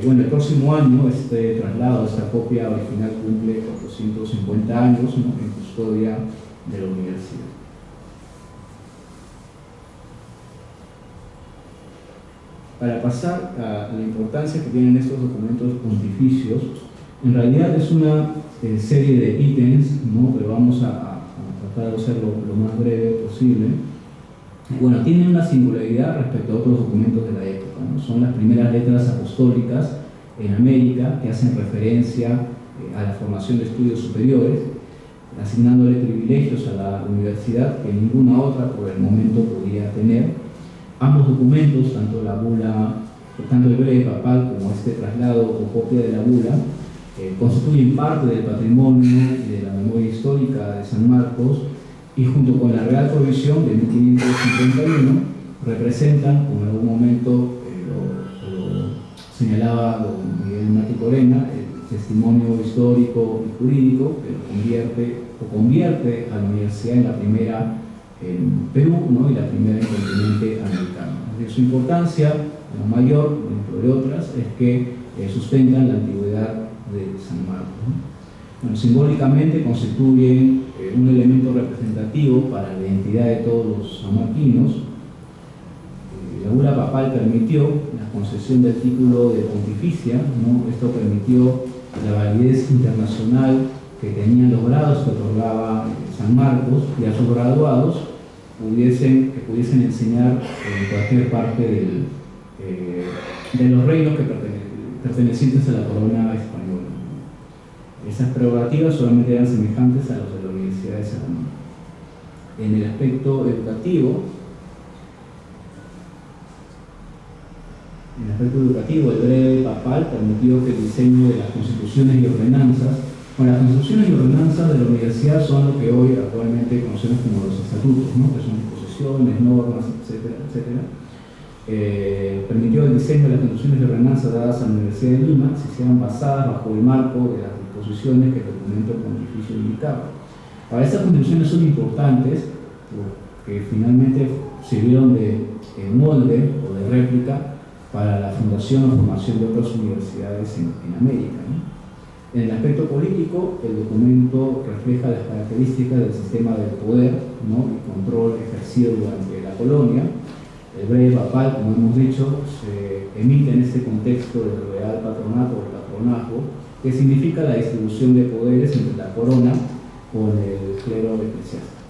Bueno, el próximo año este traslado, esta copia original cumple 450 años, ¿no?, en custodia de la universidad. Para pasar a la importancia que tienen estos documentos pontificios, en realidad es una serie de ítems, ¿no?, pero vamos a tratar de hacerlo lo más breve posible. Bueno, tienen una singularidad respecto a otros documentos de la época, ¿no? Son las primeras letras apostólicas en América que hacen referencia a la formación de estudios superiores, asignándole privilegios a la universidad que ninguna otra por el momento podía tener. Ambos documentos, tanto la bula, tanto el breve papal como este traslado o copia de la bula, constituyen parte del patrimonio y de la memoria histórica de San Marcos, y junto con la Real Provisión de 1551 representan, como en algún momento lo señalaba don Miguel Mati Corena, el testimonio histórico y jurídico que convierte a la universidad en la primera en Perú, ¿no?, y la primera en el continente americano. Su importancia, la mayor, dentro de otras, es que sustentan la antigüedad de San Marcos, ¿no? Bueno, simbólicamente constituyen un elemento representativo para la identidad de todos los sanmarquinos. La bula papal permitió la concesión del título de pontificia, ¿no? Esto permitió la validez internacional que tenían los grados que otorgaba San Marcos, y a sus graduados que pudiesen enseñar en cualquier parte de los reinos pertenecientes a la corona española. Esas prerrogativas solamente eran semejantes a los de la Universidad de Salamanca. En el aspecto educativo, el breve papal permitió que el diseño de las constituciones y ordenanzas, bueno, las constituciones y ordenanzas de la universidad son lo que hoy actualmente conocemos como los estatutos, ¿no?, que son disposiciones, normas, etcétera, etcétera. Permitió el diseño de las constituciones y ordenanzas dadas a la Universidad de Lima si sean basadas bajo el marco de las disposiciones que el documento pontificio indicaba. Para estas constituciones son importantes porque finalmente sirvieron de molde o de réplica para la fundación o formación de otras universidades en América, ¿no? En el aspecto político, el documento refleja las características del sistema del poder, ¿no?, y control ejercido durante la colonia. El breve papal, como hemos dicho, se emite en este contexto del real patronato o patronazgo, que significa la distribución de poderes entre la corona con el clero eclesiástico.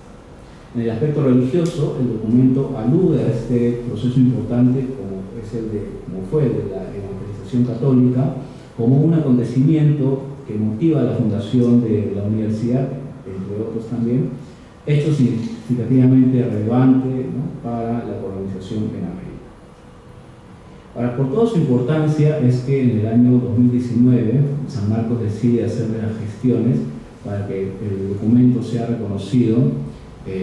En el aspecto religioso, el documento alude a este proceso importante como fue el de la evangelización católica, como un acontecimiento que motiva la fundación de la universidad, entre otros también, hecho significativamente relevante, ¿no?, para la colonización en América. Ahora, por toda su importancia es que en el año 2019 San Marcos decide hacerle las gestiones para que el documento sea reconocido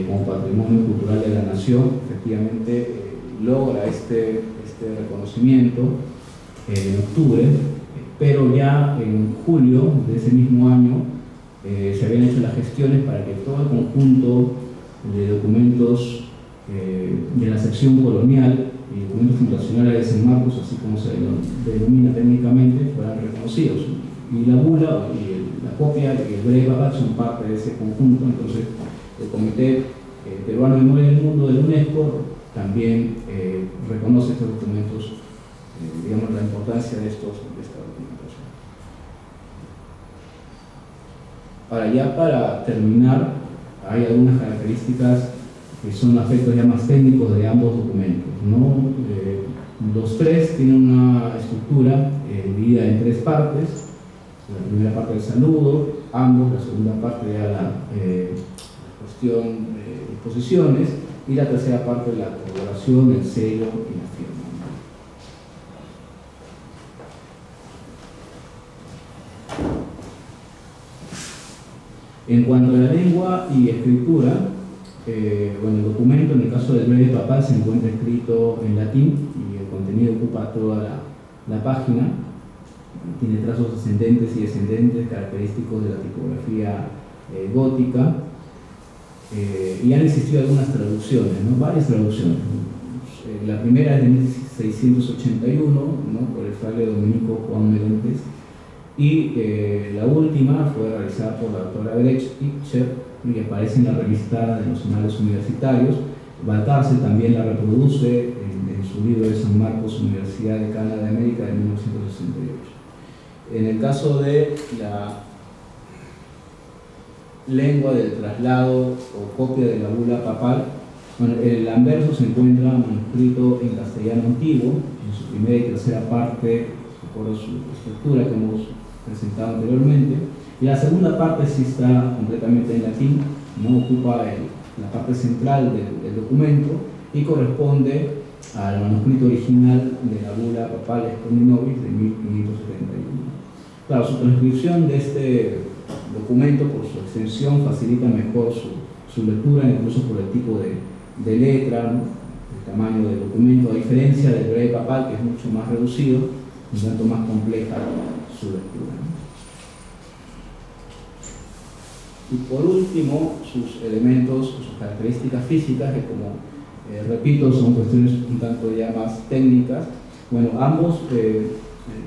como Patrimonio Cultural de la Nación. Efectivamente logra este reconocimiento en octubre, pero ya en julio de ese mismo año se habían hecho las gestiones para que todo el conjunto de documentos de la sección colonial y documentos fundacionales de San Marcos, así como se denomina técnicamente, fueran reconocidos. Y la bula y la copia y el breve papal son parte de ese conjunto. Entonces el Comité Peruano de Memoria del Mundo de la UNESCO también reconoce estos documentos, digamos, la importancia de esta documentación. Ahora, ya para terminar, hay algunas características que son aspectos ya más técnicos de ambos documentos, ¿no? Los tres tienen una estructura dividida en tres partes. La primera parte del saludo, ambos, la segunda parte ya la cuestión de disposiciones, y la tercera parte la colaboración, el sello y la firma. En cuanto a la lengua y escritura, bueno, el documento en el caso del breve papal se encuentra escrito en latín y el contenido ocupa toda la página. Tiene trazos ascendentes y descendentes característicos de la tipografía gótica, y han existido algunas traducciones, ¿no? Varias traducciones. La primera es de 1681, ¿no? Por el fraile dominico Juan Meléndez, y la última fue realizada por la doctora Brecht-Ichter y aparece en la revista de los Anales Universitarios. Valcárcel también la reproduce en su libro de San Marcos, Universidad Decana de América, de 1968. En el caso de la lengua del traslado o copia de la bula papal, bueno, el anverso se encuentra manuscrito en castellano antiguo, en su primera y tercera parte, por su estructura que hemos presentado anteriormente, y la segunda parte sí está completamente en latín, no ocupa la parte central del documento y corresponde al manuscrito original de la bula papal Exponit Nobis de 1571. Claro, su transcripción de este documento, por su extensión, facilita mejor su lectura, incluso por el tipo de letra, el tamaño del documento, a diferencia del breve papal, que es mucho más reducido, un tanto más compleja su lectura. Y por último, sus elementos, sus características físicas, que como repito, son cuestiones un tanto ya más técnicas. Bueno, ambos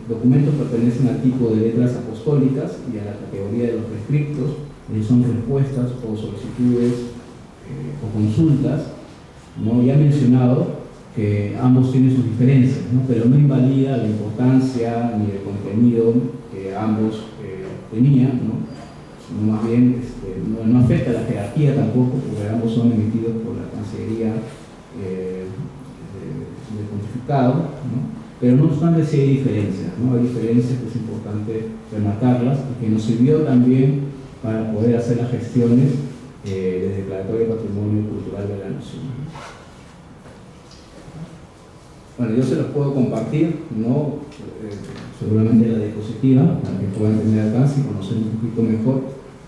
documentos pertenecen al tipo de letras apostólicas y a la categoría de los prescriptos, son respuestas o solicitudes o consultas, ¿no? Ya he mencionado que ambos tienen sus diferencias, ¿no? Pero no invalida la importancia ni el contenido que ambos tenían, ¿no? Sino más bien no afecta a la jerarquía tampoco, porque ambos son emitidos por la Cancillería del Pontificado, ¿no? Pero no obstante sí hay diferencias, ¿no? Hay diferencias que es importante remarcarlas y que nos sirvió también para poder hacer las gestiones de declaratoria de patrimonio cultural de la nación. Bueno, yo se los puedo compartir, ¿no? Seguramente en la diapositiva, para que puedan tener alcance y conocer un poquito mejor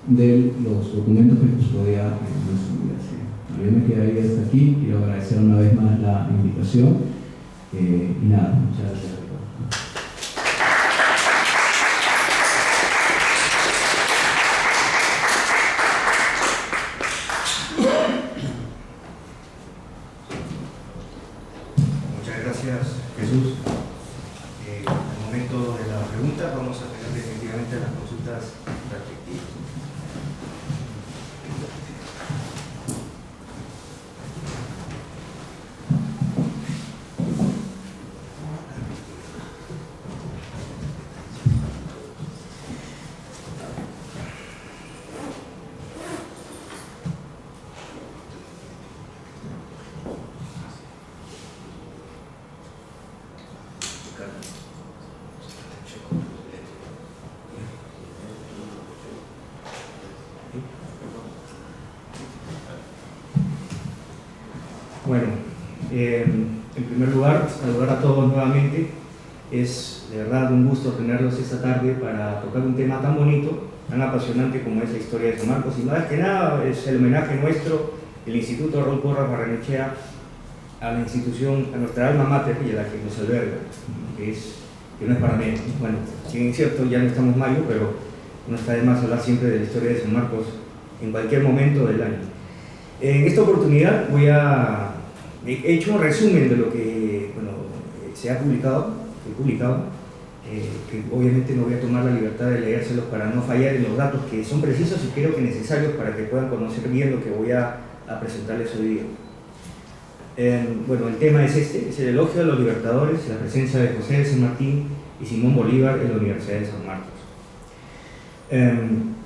de los documentos que custodia nuestra universidad. Yo me quedaría hasta aquí, quiero agradecer una vez más la invitación. Y nada, muchas gracias. Muchas gracias, Jesús. Al momento de la pregunta vamos a tener definitivamente las consultas respectivas. Bueno, en primer lugar, saludar a todos nuevamente. Es de verdad un gusto tenerlos esta tarde para tocar un tema tan bonito, tan apasionante como es la historia de San Marcos. Y más que nada es el homenaje nuestro, el Instituto Raúl Porras Barrenechea, a la institución, a nuestra alma mater y a la que nos alberga, que no es para menos. Bueno, si bien es cierto, ya no estamos mayo, pero no está de más hablar siempre de la historia de San Marcos en cualquier momento del año. En esta oportunidad he hecho un resumen de lo que se ha publicado, que obviamente no voy a tomar la libertad de leérselos para no fallar en los datos que son precisos y creo que necesarios para que puedan conocer bien lo que voy a presentarles hoy día. Bueno, el tema es es el elogio de los libertadores, la presencia de José de San Martín y Simón Bolívar en la Universidad de San Marcos.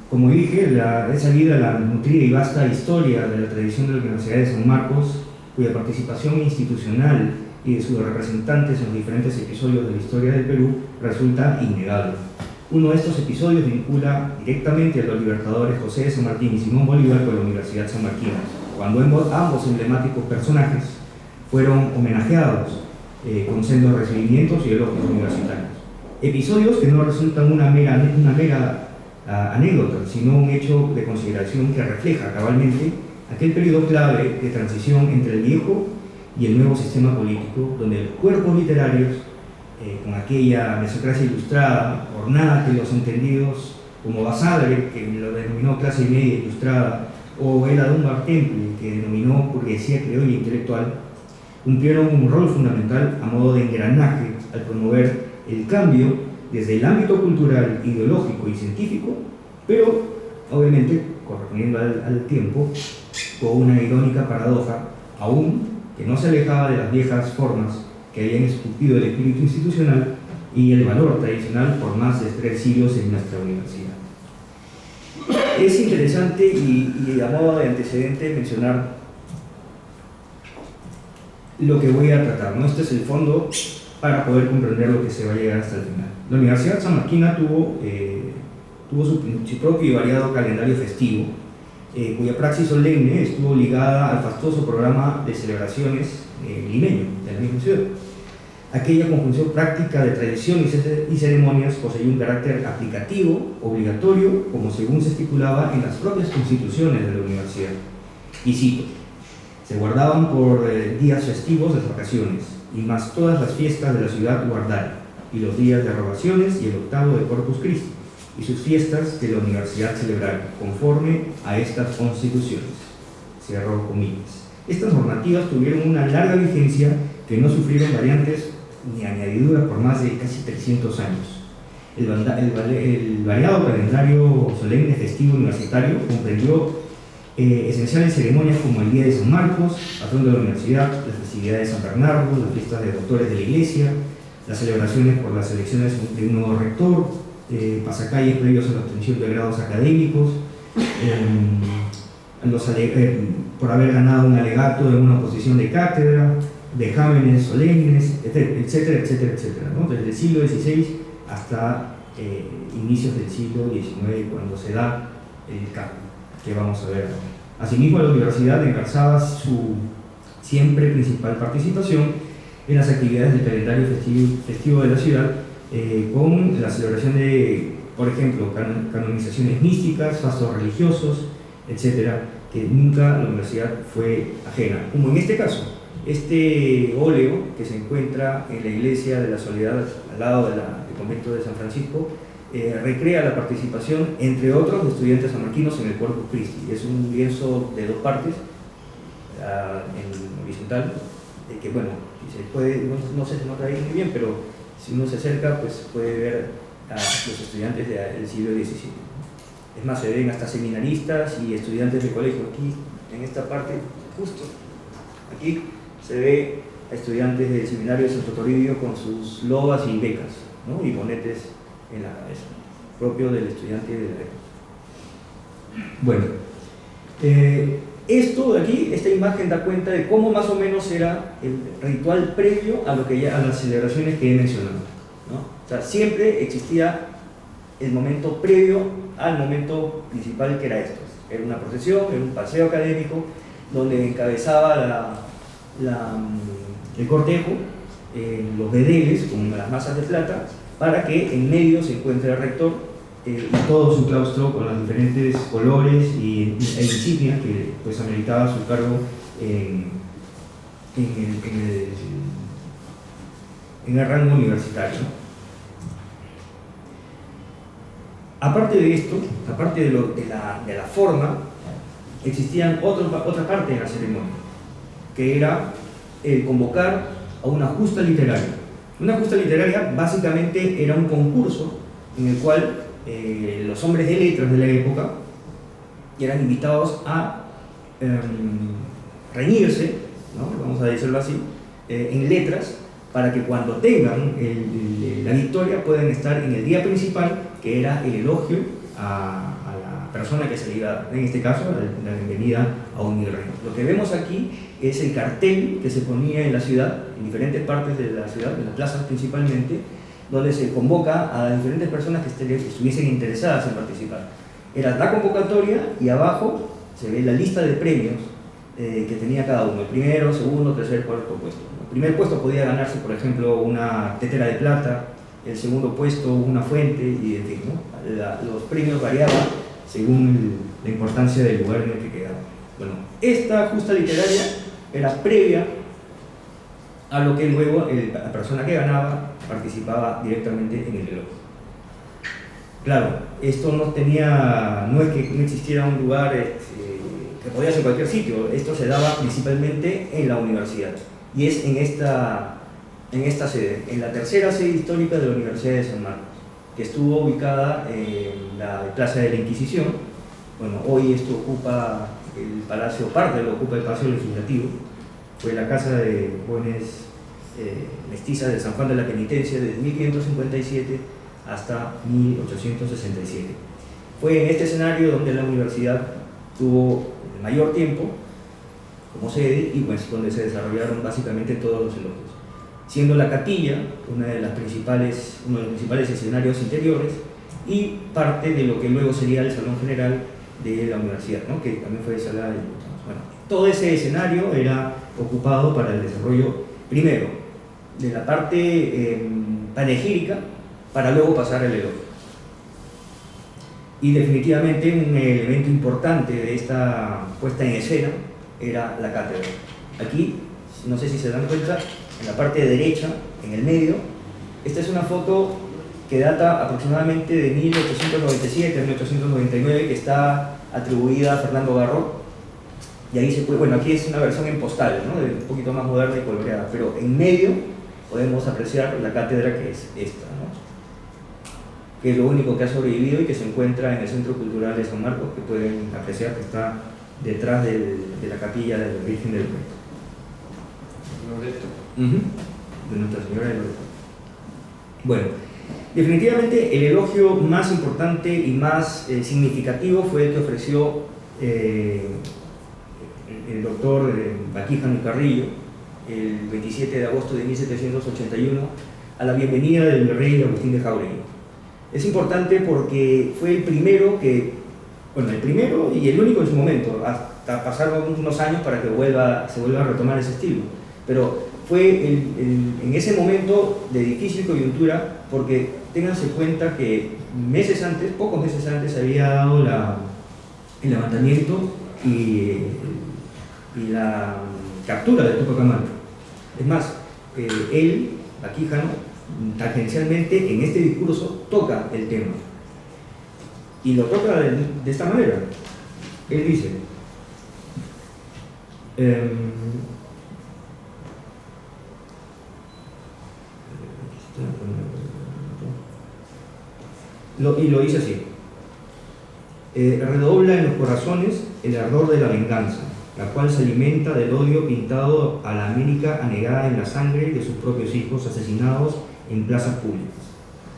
Como dije, he salido a la nutrida y vasta historia de la tradición de la Universidad de San Marcos, cuya participación institucional y de sus representantes en los diferentes episodios de la historia del Perú resulta innegable. Uno de estos episodios vincula directamente a los libertadores José de San Martín y Simón Bolívar con la Universidad San Martín, cuando ambos emblemáticos personajes fueron homenajeados con sendos recibimientos y elogios universitarios. Episodios que no resultan una mera anécdota, sino un hecho de consideración que refleja cabalmente aquel periodo clave de transición entre el viejo y el nuevo sistema político, donde los cuerpos literarios, con aquella mesocracia ilustrada, ornada que los entendidos como Basadre, que lo denominó clase media ilustrada, o Ela Dunbar Temple, que denominó burguesía criolla intelectual, cumplieron un rol fundamental a modo de engranaje al promover el cambio desde el ámbito cultural, ideológico y científico, pero obviamente correspondiendo al tiempo, con una irónica paradoja, aún que no se alejaba de las viejas formas que habían esculpido el espíritu institucional y el valor tradicional por más de 3 siglos en nuestra universidad. Es interesante y a modo de antecedente mencionar lo que voy a tratar, ¿no? Este es el fondo para poder comprender lo que se va a llegar hasta el final. La Universidad Sanmarquina tuvo su propio y variado calendario festivo, cuya praxis solemne estuvo ligada al fastuoso programa de celebraciones limeño de la misma ciudad. Aquella conjunción práctica de tradiciones y ceremonias poseía un carácter aplicativo, obligatorio, como según se estipulaba en las propias constituciones de la universidad. Y cito: se guardaban por días festivos las vacaciones, y más todas las fiestas de la ciudad guardar, y los días de rogaciones y el octavo de Corpus Christi, y sus fiestas que la universidad celebrara, conforme a estas constituciones. Cierro comillas. Estas normativas tuvieron una larga vigencia que no sufrieron variantes ni añadiduras por más de casi 300 años. El variado calendario solemne festivo universitario comprendió esenciales ceremonias como el Día de San Marcos, patrón de la universidad, las festividades de San Bernardo, las fiestas de doctores de la iglesia, las celebraciones por las elecciones de un nuevo rector, pasacalles previos a la obtención de grados académicos, por haber ganado un alegato en una oposición de cátedra, vejámenes solemnes, etcétera, etcétera, etcétera, ¿no? Desde el siglo XVI hasta inicios del siglo XIX, cuando se da el cambio que vamos a ver ahora. Asimismo, la universidad engarzaba su siempre principal participación en las actividades del calendario festivo de la ciudad, con la celebración de, por ejemplo, canonizaciones místicas, fastos religiosos, etcétera, que nunca la universidad fue ajena. Como en este caso, este óleo que se encuentra en la iglesia de la Soledad, al lado del convento de San Francisco, recrea la participación, entre otros, de estudiantes sanmarquinos en el Corpus Christi. Es un lienzo de 2 partes, en horizontal, que bueno, se puede, no se nota ahí muy bien, pero si uno se acerca, pues puede ver a los estudiantes del siglo XVII. Es más, se ven hasta seminaristas y estudiantes de colegio. Aquí, en esta parte, justo aquí, se ve a estudiantes del seminario de Santo Toribio con sus lobas y becas, ¿no? Y bonetes en la cabeza, propio del estudiante de la beca. Bueno, esto de aquí, esta imagen da cuenta de cómo más o menos era el ritual previo a las celebraciones que he mencionado, ¿no? O sea, siempre existía el momento previo al momento principal, que era esto. Era una procesión, era un paseo académico donde encabezaba el cortejo, los bedeles con las masas de plata, para que en medio se encuentre el rector y todo su claustro con los diferentes colores e insignias que pues ameritaba su cargo en el rango universitario, ¿no? Aparte de esto, aparte de la forma, existían otra parte de la ceremonia, que era el convocar a una justa literaria. Una justa literaria básicamente era un concurso en el cual los hombres de letras de la época eran invitados a reñirse, ¿no? Vamos a decirlo así, en letras, para que cuando tengan la victoria puedan estar en el día principal, que era el elogio a la persona que se le iba, en este caso, la bienvenida a un virrey. Lo que vemos aquí es el cartel que se ponía en la ciudad, en diferentes partes de la ciudad, en las plazas principalmente, donde se convoca a diferentes personas que estuviesen interesadas en participar. Era la convocatoria y abajo se ve la lista de premios que tenía cada uno, el primero, segundo, tercer, cuarto puesto. El primer puesto podía ganarse, por ejemplo, una tetera de plata, el segundo puesto una fuente, y en fin, ¿no? Los premios variaban según la importancia del lugar en el que quedaba. Bueno, esta justa literaria era previa a lo que luego la persona que ganaba participaba directamente en el elogio. Claro, esto no es que no existiera un lugar que podía ser en cualquier sitio, esto se daba principalmente en la universidad, y es en esta sede, en la tercera sede histórica de la Universidad de San Marcos, que estuvo ubicada en la Plaza de la Inquisición. Bueno, hoy esto ocupa el Palacio, parte lo ocupa el Palacio Legislativo. Fue la Casa de Jóvenes Mestizas de San Juan de la Penitencia desde 1557 hasta 1867. Fue en este escenario donde la universidad tuvo el mayor tiempo como sede y pues donde se desarrollaron básicamente todos los elogios, siendo la capilla uno de los principales escenarios interiores y parte de lo que luego sería el Salón General de la universidad, ¿no? Que también fue sala de diputados. Bueno, todo ese escenario era ocupado para el desarrollo, primero, de la parte panegírica, para luego pasar al elogio. Y definitivamente un elemento importante de esta puesta en escena era la cátedra. Aquí, no sé si se dan cuenta, en la parte derecha, en el medio, esta es una foto que data aproximadamente de 1897 a 1899, que está atribuida a Fernando Garro, y ahí se puede, bueno, aquí es una versión en postal, ¿no? Un poquito más moderna y coloreada, pero en medio podemos apreciar la cátedra, que es esta, ¿no? Que es lo único que ha sobrevivido y que se encuentra en el Centro Cultural de San Marcos, que pueden apreciar que está detrás de la capilla de la Virgen del Loreto. De Nuestra Señora de Loreto. Bueno, definitivamente el elogio más importante y más significativo fue el que ofreció el doctor Baquijano y Carrillo el 27 de agosto de 1781 a la bienvenida del rey Agustín de Jáuregui. Es importante porque fue el primero y el único en su momento, hasta pasaron unos años para que se vuelva a retomar ese estilo, pero fue en ese momento de difícil coyuntura, porque ténganse cuenta que pocos meses antes había dado el levantamiento y la captura de Túpac Amaru. Es más, él, Baquijano, tangencialmente en este discurso toca el tema, y lo toca de esta manera. Él dice, y lo dice así: redobla en los corazones el ardor de la venganza, la cual se alimenta del odio pintado a la América anegada en la sangre de sus propios hijos asesinados en plazas públicas.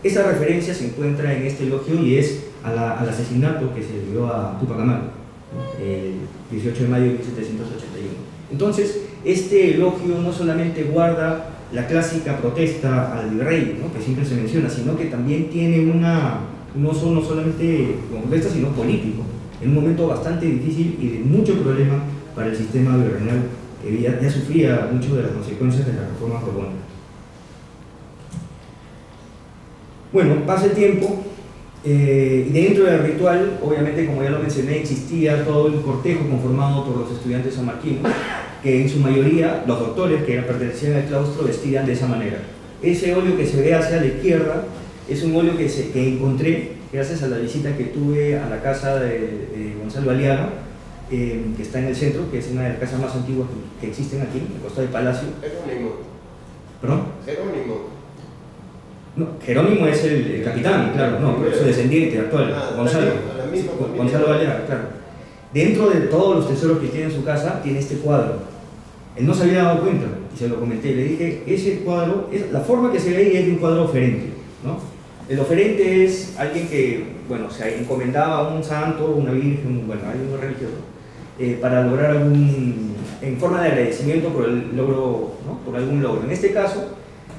Esa referencia se encuentra en este elogio y es al asesinato que se le dio a Túpac Amaru el 18 de mayo de 1781. Entonces, este elogio no solamente guarda la clásica protesta al virrey, ¿no?, que siempre se menciona, sino que también tiene no solamente como protesta, sino político, en un momento bastante difícil y de mucho problema para el sistema virreinal, que ya sufría mucho de las consecuencias de la reforma borbónica. Bueno, pasa el tiempo, dentro del ritual, obviamente, como ya lo mencioné, existía todo el cortejo conformado por los estudiantes sanmarquinos, que en su mayoría, los doctores que pertenecían al claustro, vestían de esa manera. Ese óleo que se ve hacia la izquierda es un óleo que encontré gracias a la visita que tuve a la casa de Gonzalo Aliaga, que está en el centro, que es una de las casas más antiguas que existen aquí, en el costado del Palacio. Jerónimo. ¿Perdón? Jerónimo. No, Jerónimo es el capitán, claro, no, su descendiente actual, Gonzalo. Gonzalo Aliaga, claro. Dentro de todos los tesoros que tiene en su casa, tiene este cuadro. Él no se había dado cuenta, y se lo comenté, le dije, ese cuadro, la forma que se ve ahí es de un cuadro oferente, ¿no? El oferente es alguien que, bueno, se encomendaba a un santo, una virgen, bueno, a alguien religioso, para lograr en forma de agradecimiento por el logro, ¿no?, por algún logro. En este caso,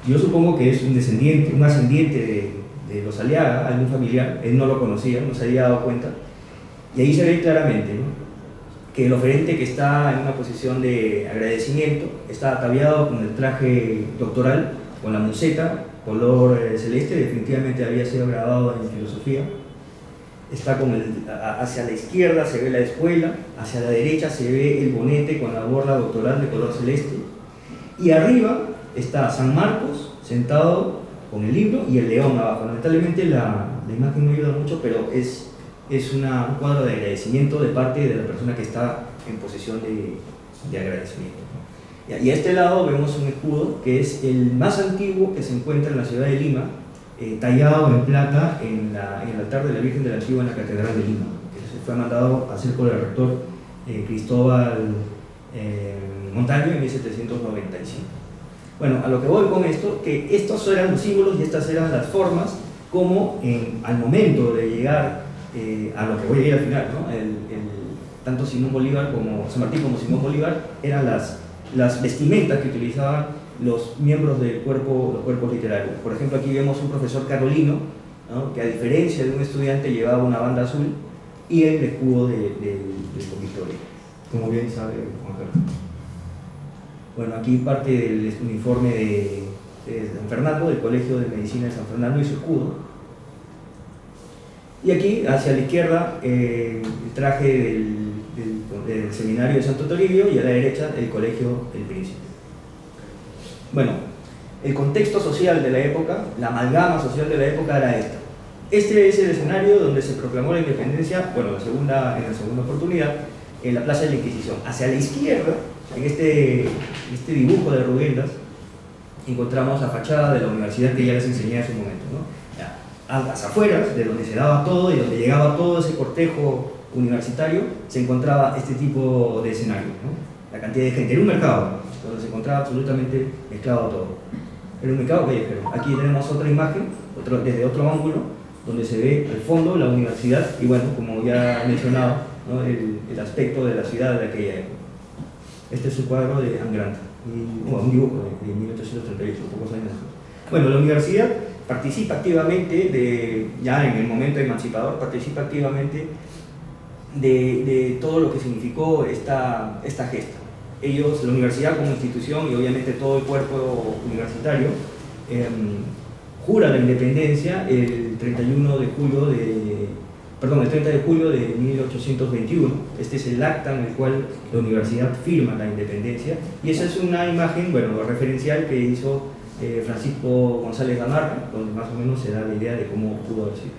Yo supongo que es un descendiente, un ascendiente de los Aliaga, algún familiar, él no lo conocía, no se había dado cuenta, y ahí se ve claramente, ¿no?, que el oferente, que está en una posición de agradecimiento, está ataviado con el traje doctoral, con la museta color celeste, definitivamente había sido graduado en filosofía. Está hacia la izquierda se ve la escuela, hacia la derecha se ve el bonete con la borla doctoral de color celeste, y arriba está San Marcos sentado con el libro y el león abajo. Lamentablemente la imagen no ayuda mucho, pero es un cuadro de agradecimiento de parte de la persona que está en posesión de agradecimiento, ¿no? Y a este lado vemos un escudo que es el más antiguo que se encuentra en la ciudad de Lima, tallado en plata en el altar de la Virgen de la Antigua en la Catedral de Lima, que se fue mandado a hacer por el rector Cristóbal Montaño en 1795. Bueno, a lo que voy con esto, que estos eran los símbolos y estas eran las formas como al momento de llegar a lo que voy a ir al final, ¿no?, tanto Simón Bolívar como San Martín como Simón Bolívar, eran las vestimentas que utilizaban los miembros del cuerpo, los cuerpos literarios. Por ejemplo, aquí vemos un profesor carolino, ¿no?, que a diferencia de un estudiante llevaba una banda azul y el escudo del convictorio, como bien sabe Juan Carlos. Bueno, aquí parte del uniforme de San Fernando, del Colegio de Medicina de San Fernando y su escudo. Y aquí, hacia la izquierda, el traje del Seminario de Santo Toribio, y a la derecha, el Colegio El Príncipe. Bueno, el contexto social de la época, la amalgama social de la época era esta. Este es el escenario donde se proclamó la independencia, bueno, en la segunda oportunidad, en la Plaza de la Inquisición. Hacia la izquierda, en este dibujo de Rugendas, encontramos la fachada de la universidad que ya les enseñé hace un momento, ¿no? A las afueras, de donde se daba todo y donde llegaba todo ese cortejo universitario, se encontraba este tipo de escenario, ¿no? La cantidad de gente. Era un mercado donde se encontraba absolutamente mezclado todo. Era un mercado callejero. Aquí tenemos otra imagen, desde otro ángulo, donde se ve al fondo la universidad y, bueno, como ya he mencionado, ¿no?, el aspecto de la ciudad de aquella época. Este es un cuadro de Anne Grant, un dibujo de 1838, pocos años después. Bueno, la universidad participa activamente, ya en el momento emancipador, participa activamente de todo lo que significó esta gesta. Ellos, la universidad como institución y obviamente todo el cuerpo universitario, jura la independencia el 30 de julio de 1821. Este es el acta en el cual la universidad firma la independencia, y esa es una imagen, bueno, referencial que hizo Francisco González Gamarra, donde más o menos se da la idea de cómo pudo haber sido.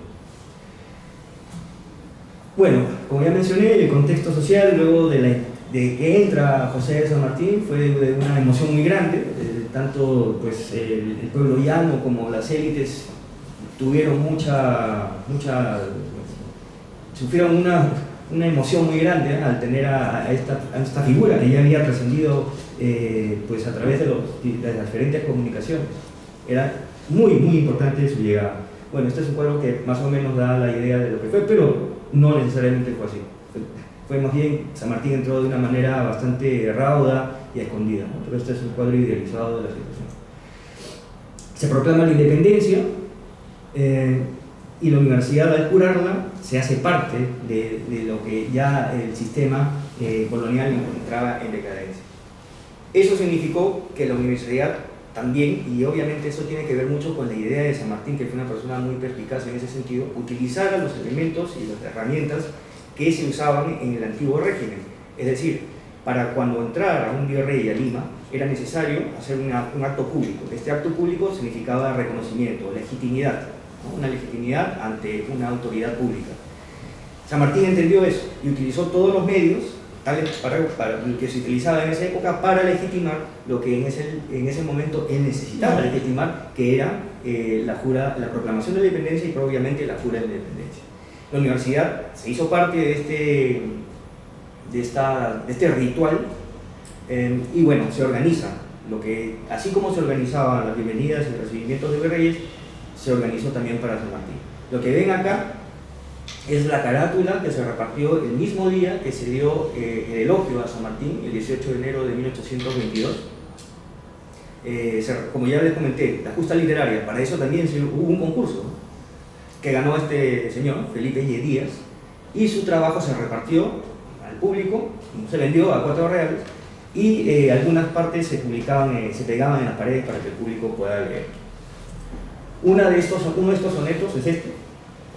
Bueno, como ya mencioné, el contexto social luego de que entra José de San Martín fue de una emoción muy grande, tanto pues, el pueblo llano como las élites tuvieron sufrieron una emoción muy grande al tener a esta figura que ya había trascendido pues a través de las diferentes comunicaciones. Era muy importante su llegada. Bueno, este es un cuadro que más o menos da la idea de lo que fue, pero no necesariamente fue así. Fue más bien, San Martín entró de una manera bastante rauda y escondida, ¿no? Pero este es un cuadro idealizado de la situación. Se proclama la independencia, y la universidad, al jurarla, se hace parte de lo que ya el sistema colonial encontraba en decadencia. Eso significó que la universidad también, y obviamente eso tiene que ver mucho con la idea de San Martín, que fue una persona muy perspicaz en ese sentido, utilizara los elementos y las herramientas que se usaban en el antiguo régimen. Es decir, para cuando entrara un virrey a Lima, era necesario hacer un acto público. Este acto público significaba reconocimiento, legitimidad, ¿no? Una legitimidad ante una autoridad pública. San Martín entendió eso y utilizó todos los medios para lo que se utilizaba en esa época para legitimar lo que en ese momento él necesitaba legitimar, que era la proclamación de la independencia y obviamente la jura de la independencia. La universidad se hizo parte de este ritual, y bueno, se organiza, así como se organizaban las bienvenidas y recibimientos de virreyes, se organizó también para San Martín. Lo que ven acá es la carátula que se repartió el mismo día que se dio el elogio a San Martín, el 18 de enero de 1822. como ya les comenté, la justa literaria, para eso también hubo un concurso, ¿no?, que ganó este señor, Felipe Y. Díaz, y su trabajo se repartió al público, se vendió a 4 reales, y algunas partes se publicaban, se pegaban en las paredes para que el público pueda leer. Uno de estos sonetos es este.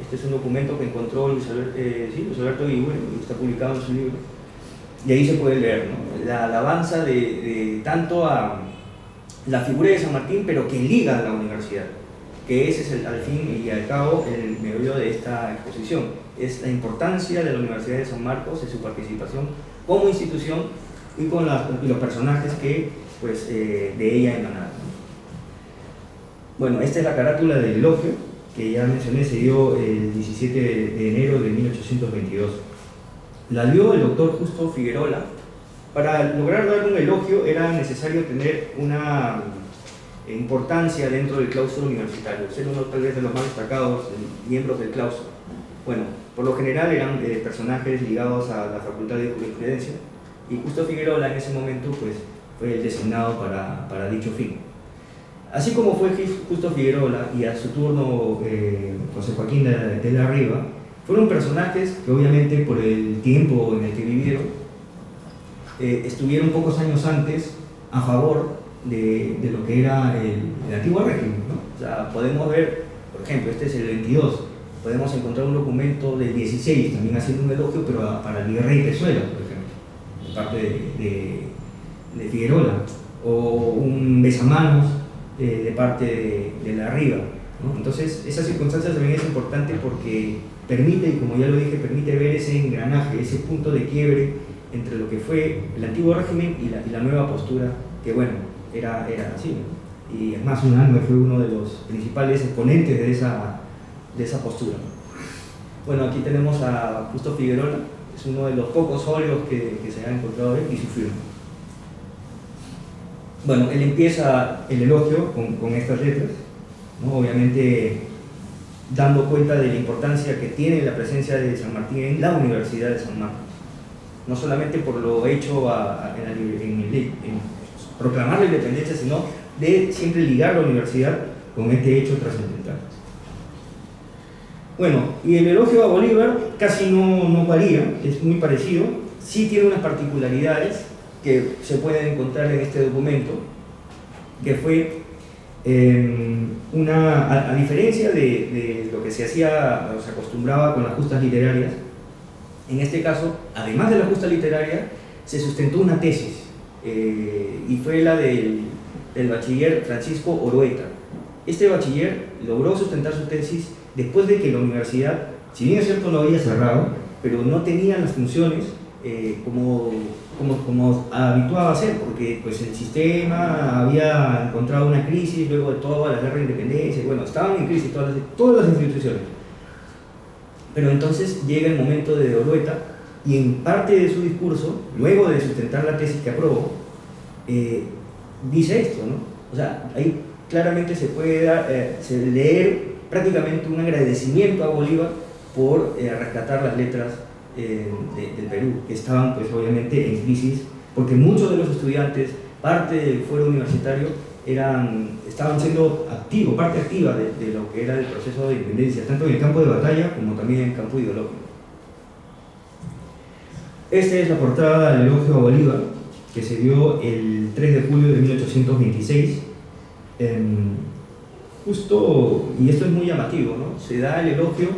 Este es un documento que encontró Luis Alberto Guigüe, y está publicado en su libro. Y ahí se puede leer, ¿no?, la alabanza de tanto a la figura de San Martín, pero que liga a la universidad, que ese es al fin y al cabo el meollo de esta exposición. Es la importancia de la Universidad de San Marcos, de su participación como institución y con los personajes que pues, de ella emanaron. Bueno, esta es la carátula del elogio, que ya mencioné, se dio el 17 de enero de 1822. La dio el doctor Justo Figuerola. Para lograr dar un elogio era necesario tener una importancia dentro del claustro universitario, ser uno tal vez de los más destacados miembros del claustro. Bueno, por lo general eran personajes ligados a la Facultad de Jurisprudencia, y Justo Figuerola en ese momento pues, fue el designado para dicho fin. Así como fue Justo Figuerola y a su turno José Joaquín de la Riva, fueron personajes que obviamente por el tiempo en el que vivieron, estuvieron pocos años antes a favor de lo que era el antiguo régimen, ¿no? O sea, podemos ver, por ejemplo, este es el 22, podemos encontrar un documento del 16, también haciendo un elogio, pero para el virrey Pezuela, por ejemplo, de parte de Figuerola, o un besamanos de parte de la Riva, ¿no? Entonces, esa circunstancia también es importante porque permite, y como ya lo dije, permite ver ese engranaje, ese punto de quiebre entre lo que fue el antiguo régimen y la nueva postura, que bueno, era así, ¿no? Y es más, Unanue fue uno de los principales exponentes de esa postura. Bueno, aquí tenemos a Justo Figuerola, es uno de los pocos óleos que se han encontrado de él, y su firma. Bueno, él empieza el elogio con estas letras, ¿no? Obviamente dando cuenta de la importancia que tiene la presencia de San Martín en la Universidad de San Marcos, no solamente por lo hecho en proclamar la independencia, sino de siempre ligar la universidad con este hecho trascendental. Bueno, y el elogio a Bolívar casi no varía, es muy parecido, sí tiene unas particularidades que se pueden encontrar en este documento, que fue a diferencia de lo que se hacía o se acostumbraba con las justas literarias, en este caso, además de la justa literaria, se sustentó una tesis, y fue la del bachiller Francisco Orueta. Este bachiller logró sustentar su tesis después de que la universidad, si bien es cierto no había cerrado, pero no tenía las funciones como habituaba a ser, porque pues, el sistema había encontrado una crisis luego de toda la guerra de independencia, y bueno, estaban en crisis todas las instituciones. Pero entonces llega el momento de Orueta, y en parte de su discurso, luego de sustentar la tesis que aprobó, dice esto, ¿no? O sea, ahí claramente se puede leer prácticamente un agradecimiento a Bolívar por rescatar las letras del Perú, que estaban pues obviamente en crisis, porque muchos de los estudiantes, parte del fuero universitario, estaban siendo parte activa de lo que era el proceso de independencia, tanto en el campo de batalla como también en el campo ideológico. Esta es la portada del elogio a Bolívar, que se dio el 3 de julio de 1826. Justo, y esto es muy llamativo, ¿no? Se da el elogio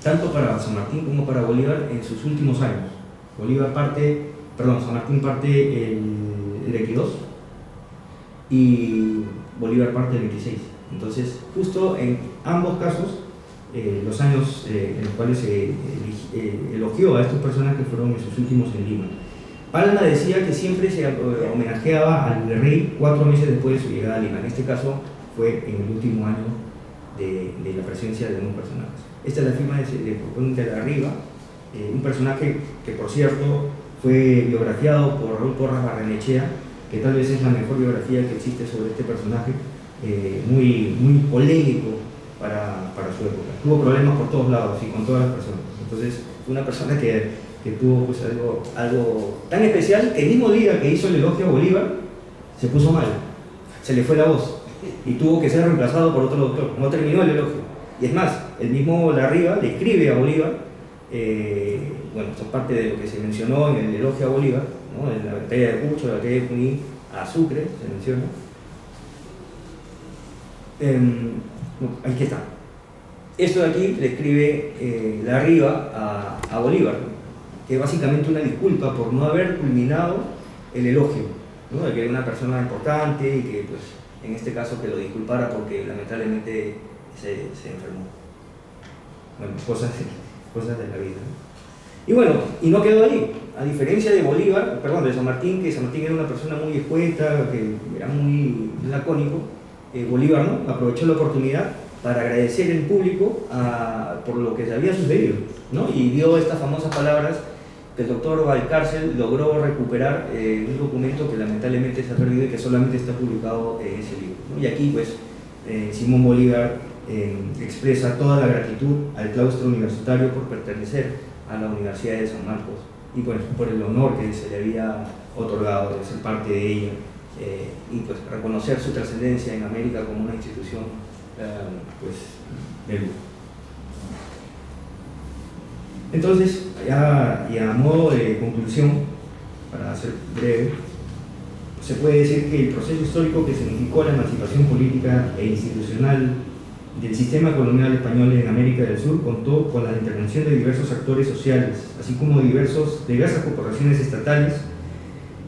tanto para San Martín como para Bolívar en sus últimos años. San Martín parte el 22 y Bolívar parte el 26. Entonces, justo en ambos casos, los años en los cuales se elogió a estos personajes fueron en sus últimos en Lima. Palma decía que siempre se homenajeaba al rey 4 meses después de su llegada a Lima. En este caso fue en el último año de la presencia de un personaje. Esta es la firma de la Riva, un personaje que, por cierto, fue biografiado por Raúl Porras Barrenechea, que tal vez es la mejor biografía que existe sobre este personaje, muy polémico para su época. Tuvo problemas por todos lados y con todas las personas. Entonces, fue una persona que tuvo pues, algo tan especial que el mismo día que hizo el elogio a Bolívar, se puso mal. se le fue la voz y tuvo que ser reemplazado por otro doctor, no terminó el elogio. Y es más, el mismo Larriva le escribe a Bolívar, bueno, esto es parte de lo que se mencionó en el elogio a Bolívar, ¿no? En la batalla de Pucho, la batalla de Junín, a Sucre, se menciona. Aquí está. Esto de aquí le escribe Larriva a Bolívar, ¿no? Que es básicamente una disculpa por no haber culminado el elogio, ¿no? De que era una persona importante y que, pues, en este caso, que lo disculpara porque lamentablemente se enfermó. Bueno, cosas de la vida, ¿no? Y bueno, y no quedó ahí. A diferencia de Bolívar, perdón, de San Martín, que San Martín era una persona muy escueta, que era muy lacónico, Bolívar, ¿no?, aprovechó la oportunidad para agradecer en público por lo que se había sucedido, ¿no? Y dio estas famosas palabras que el doctor Valcárcel logró recuperar un documento que lamentablemente se ha perdido y que solamente está publicado en ese libro, ¿no? Y aquí, pues, Simón Bolívar expresa toda la gratitud al claustro universitario por pertenecer a la Universidad de San Marcos y pues, por el honor que se le había otorgado de ser parte de ella y pues reconocer su trascendencia en América como una institución pues, de lujo. Entonces, ya, y a modo de conclusión, para ser breve, se puede decir que el proceso histórico que significó la emancipación política e institucional del sistema colonial español en América del Sur contó con la intervención de diversos actores sociales, así como diversas corporaciones estatales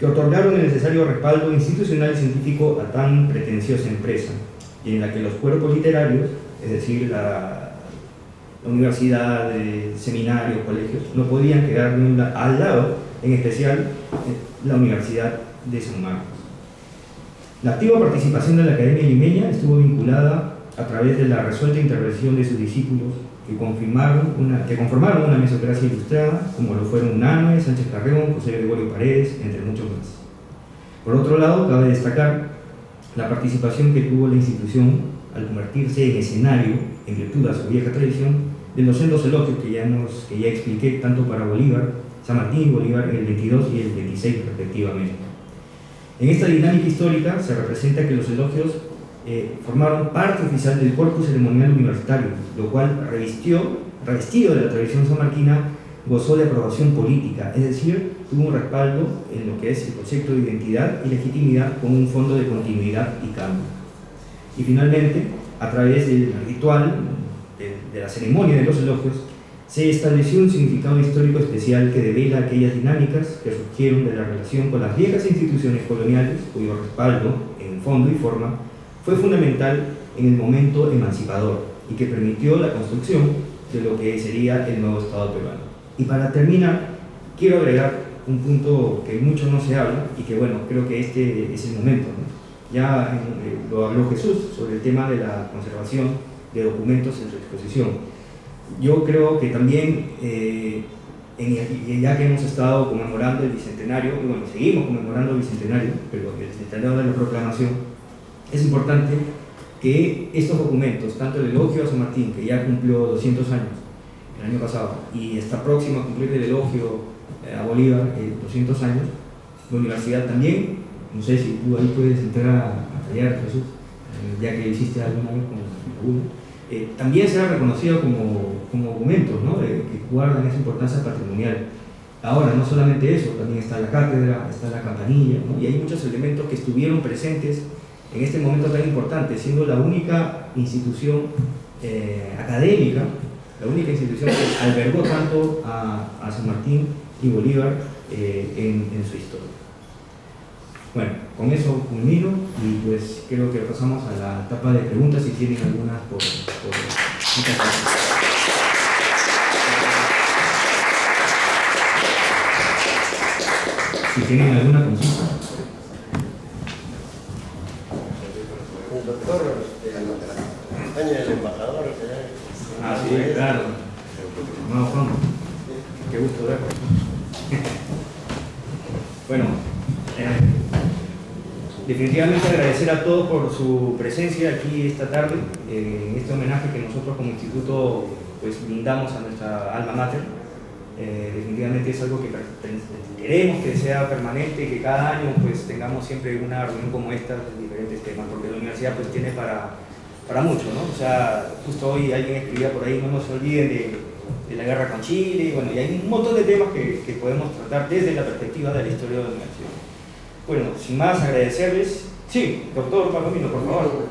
que otorgaron el necesario respaldo institucional y científico a tan pretenciosa empresa, y en la que los cuerpos literarios, es decir, la universidad, seminarios, colegios, no podían quedar al lado, en especial la Universidad de San Marcos. La activa participación de la Academia Limeña estuvo vinculada a través de la resuelta intervención de sus discípulos que conformaron una mesocracia ilustrada, como lo fueron Unanue, Sánchez Carreón, José Gregorio Paredes, entre muchos más. Por otro lado, cabe destacar la participación que tuvo la institución al convertirse en escenario, en virtud de su vieja tradición, de los sendos elogios que ya expliqué, tanto para Bolívar, San Martín y Bolívar en el 22 y el 26 respectivamente. En esta dinámica histórica se representa que los elogios formaron parte oficial del corpus ceremonial universitario, lo cual, revestido de la tradición sanmarquina, gozó de aprobación política, es decir, tuvo un respaldo en lo que es el concepto de identidad y legitimidad con un fondo de continuidad y cambio. Y finalmente, a través del ritual de la ceremonia de los elogios, se estableció un significado histórico especial que devela aquellas dinámicas que surgieron de la relación con las viejas instituciones coloniales, cuyo respaldo, en fondo y forma, fue fundamental en el momento emancipador y que permitió la construcción de lo que sería el nuevo Estado peruano. Y para terminar, quiero agregar un punto que mucho no se habla y que, bueno, creo que este es el momento, ¿no? Ya lo habló Jesús sobre el tema de la conservación de documentos en su exposición. Yo creo que también, ya que hemos estado conmemorando el Bicentenario, y bueno, seguimos conmemorando el Bicentenario, pero el Bicentenario de la Proclamación, es importante que estos documentos, tanto el elogio a San Martín, que ya cumplió 200 años el año pasado, y está próximo a cumplir el elogio a Bolívar, 200 años, la universidad también, no sé si tú ahí puedes entrar a tallar, Jesús, ya que hiciste alguna vez con alguno, también será reconocido como documentos, ¿no?, que guardan esa importancia patrimonial. Ahora, no solamente eso, también está la cátedra, está la campanilla, ¿no?, y hay muchos elementos que estuvieron presentes en este momento tan importante, siendo la única institución académica, la única institución que albergó tanto a San Martín y Bolívar en su historia. Bueno, con eso culmino y pues creo que pasamos a la etapa de preguntas, si tienen algunas por... Muchas gracias. Si tienen alguna consulta. El doctor España, el embajador. Ah, sí, claro. Hermano Juan, qué gusto verlo. Bueno, definitivamente agradecer a todos por su presencia aquí esta tarde, en este homenaje que nosotros como instituto pues brindamos a nuestra alma mater. Definitivamente es algo que queremos que sea permanente, que cada año pues tengamos siempre una reunión como esta de diferentes temas, porque la universidad pues tiene para mucho, ¿no? O sea, justo hoy alguien escribía por ahí, no se olviden de la guerra con Chile, bueno, y hay un montón de temas que podemos tratar desde la perspectiva de la historia de la universidad. Bueno, sin más, agradecerles. Sí, doctor Palomino, por favor.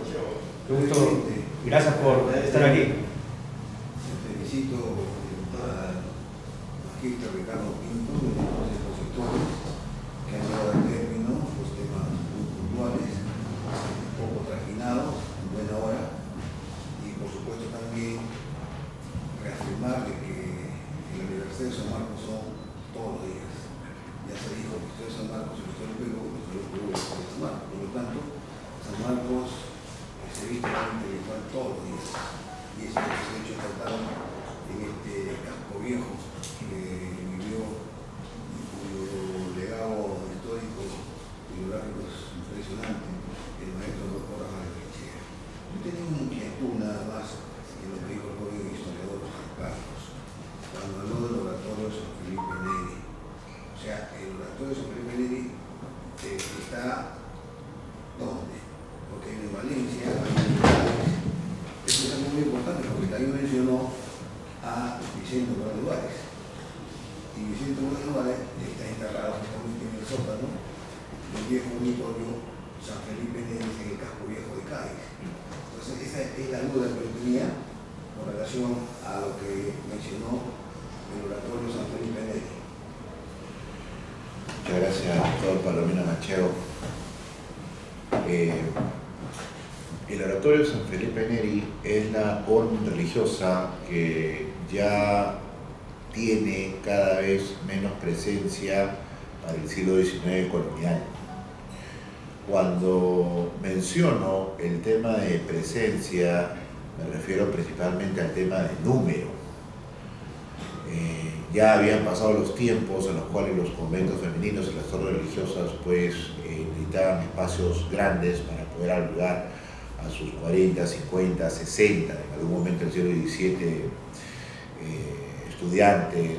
Qué gusto, gracias por estar aquí. Felicito a Magíster Ricardo Pinto y a los expositores que han llevado a término los temas muy puntuales, un poco trajinados, en buena hora, y por supuesto también reafirmar de que en la Universidad de San Marcos son todos los días. Ya se dijo que la historia de San Marcos y la historia del Perú, la historia del Perú y la historia de San Marcos. Por lo tanto, San Marcos se viste intelectual todos los días. Y eso es lo que se ha hecho tratado en este casco viejo que vivió, cuyo legado histórico y geográfico es impresionante, el maestro doctor Rafael Pichera. Yo tenía una inquietud nada más en lo que dijo el joven historiador Juan Carlos, cuando habló del oratorio de San Felipe Neri. O sea, el oratorio de San Felipe Neri está ¿dónde? Porque en Valencia hay unidades. Esto es algo muy importante porque también mencionó a Vicente Guadalupe. Y Vicente Guadalupe está enterrado justamente en el sótano del viejo auditorio San Felipe Neri en el casco viejo de Cádiz. Entonces esa es la duda que yo tenía con relación a lo que mencionó el oratorio San Felipe Neri. Muchas gracias, doctor Palomino Macheo. El oratorio San Felipe Neri es la orden religiosa que ya tiene cada vez menos presencia para el siglo XIX colonial. Cuando menciono el tema de presencia, me refiero principalmente al tema de número. Ya habían pasado los tiempos en los cuales los conventos femeninos y las torres religiosas pues necesitaban espacios grandes para poder albergar a sus 40, 50, 60, en algún momento del siglo XVII, estudiantes,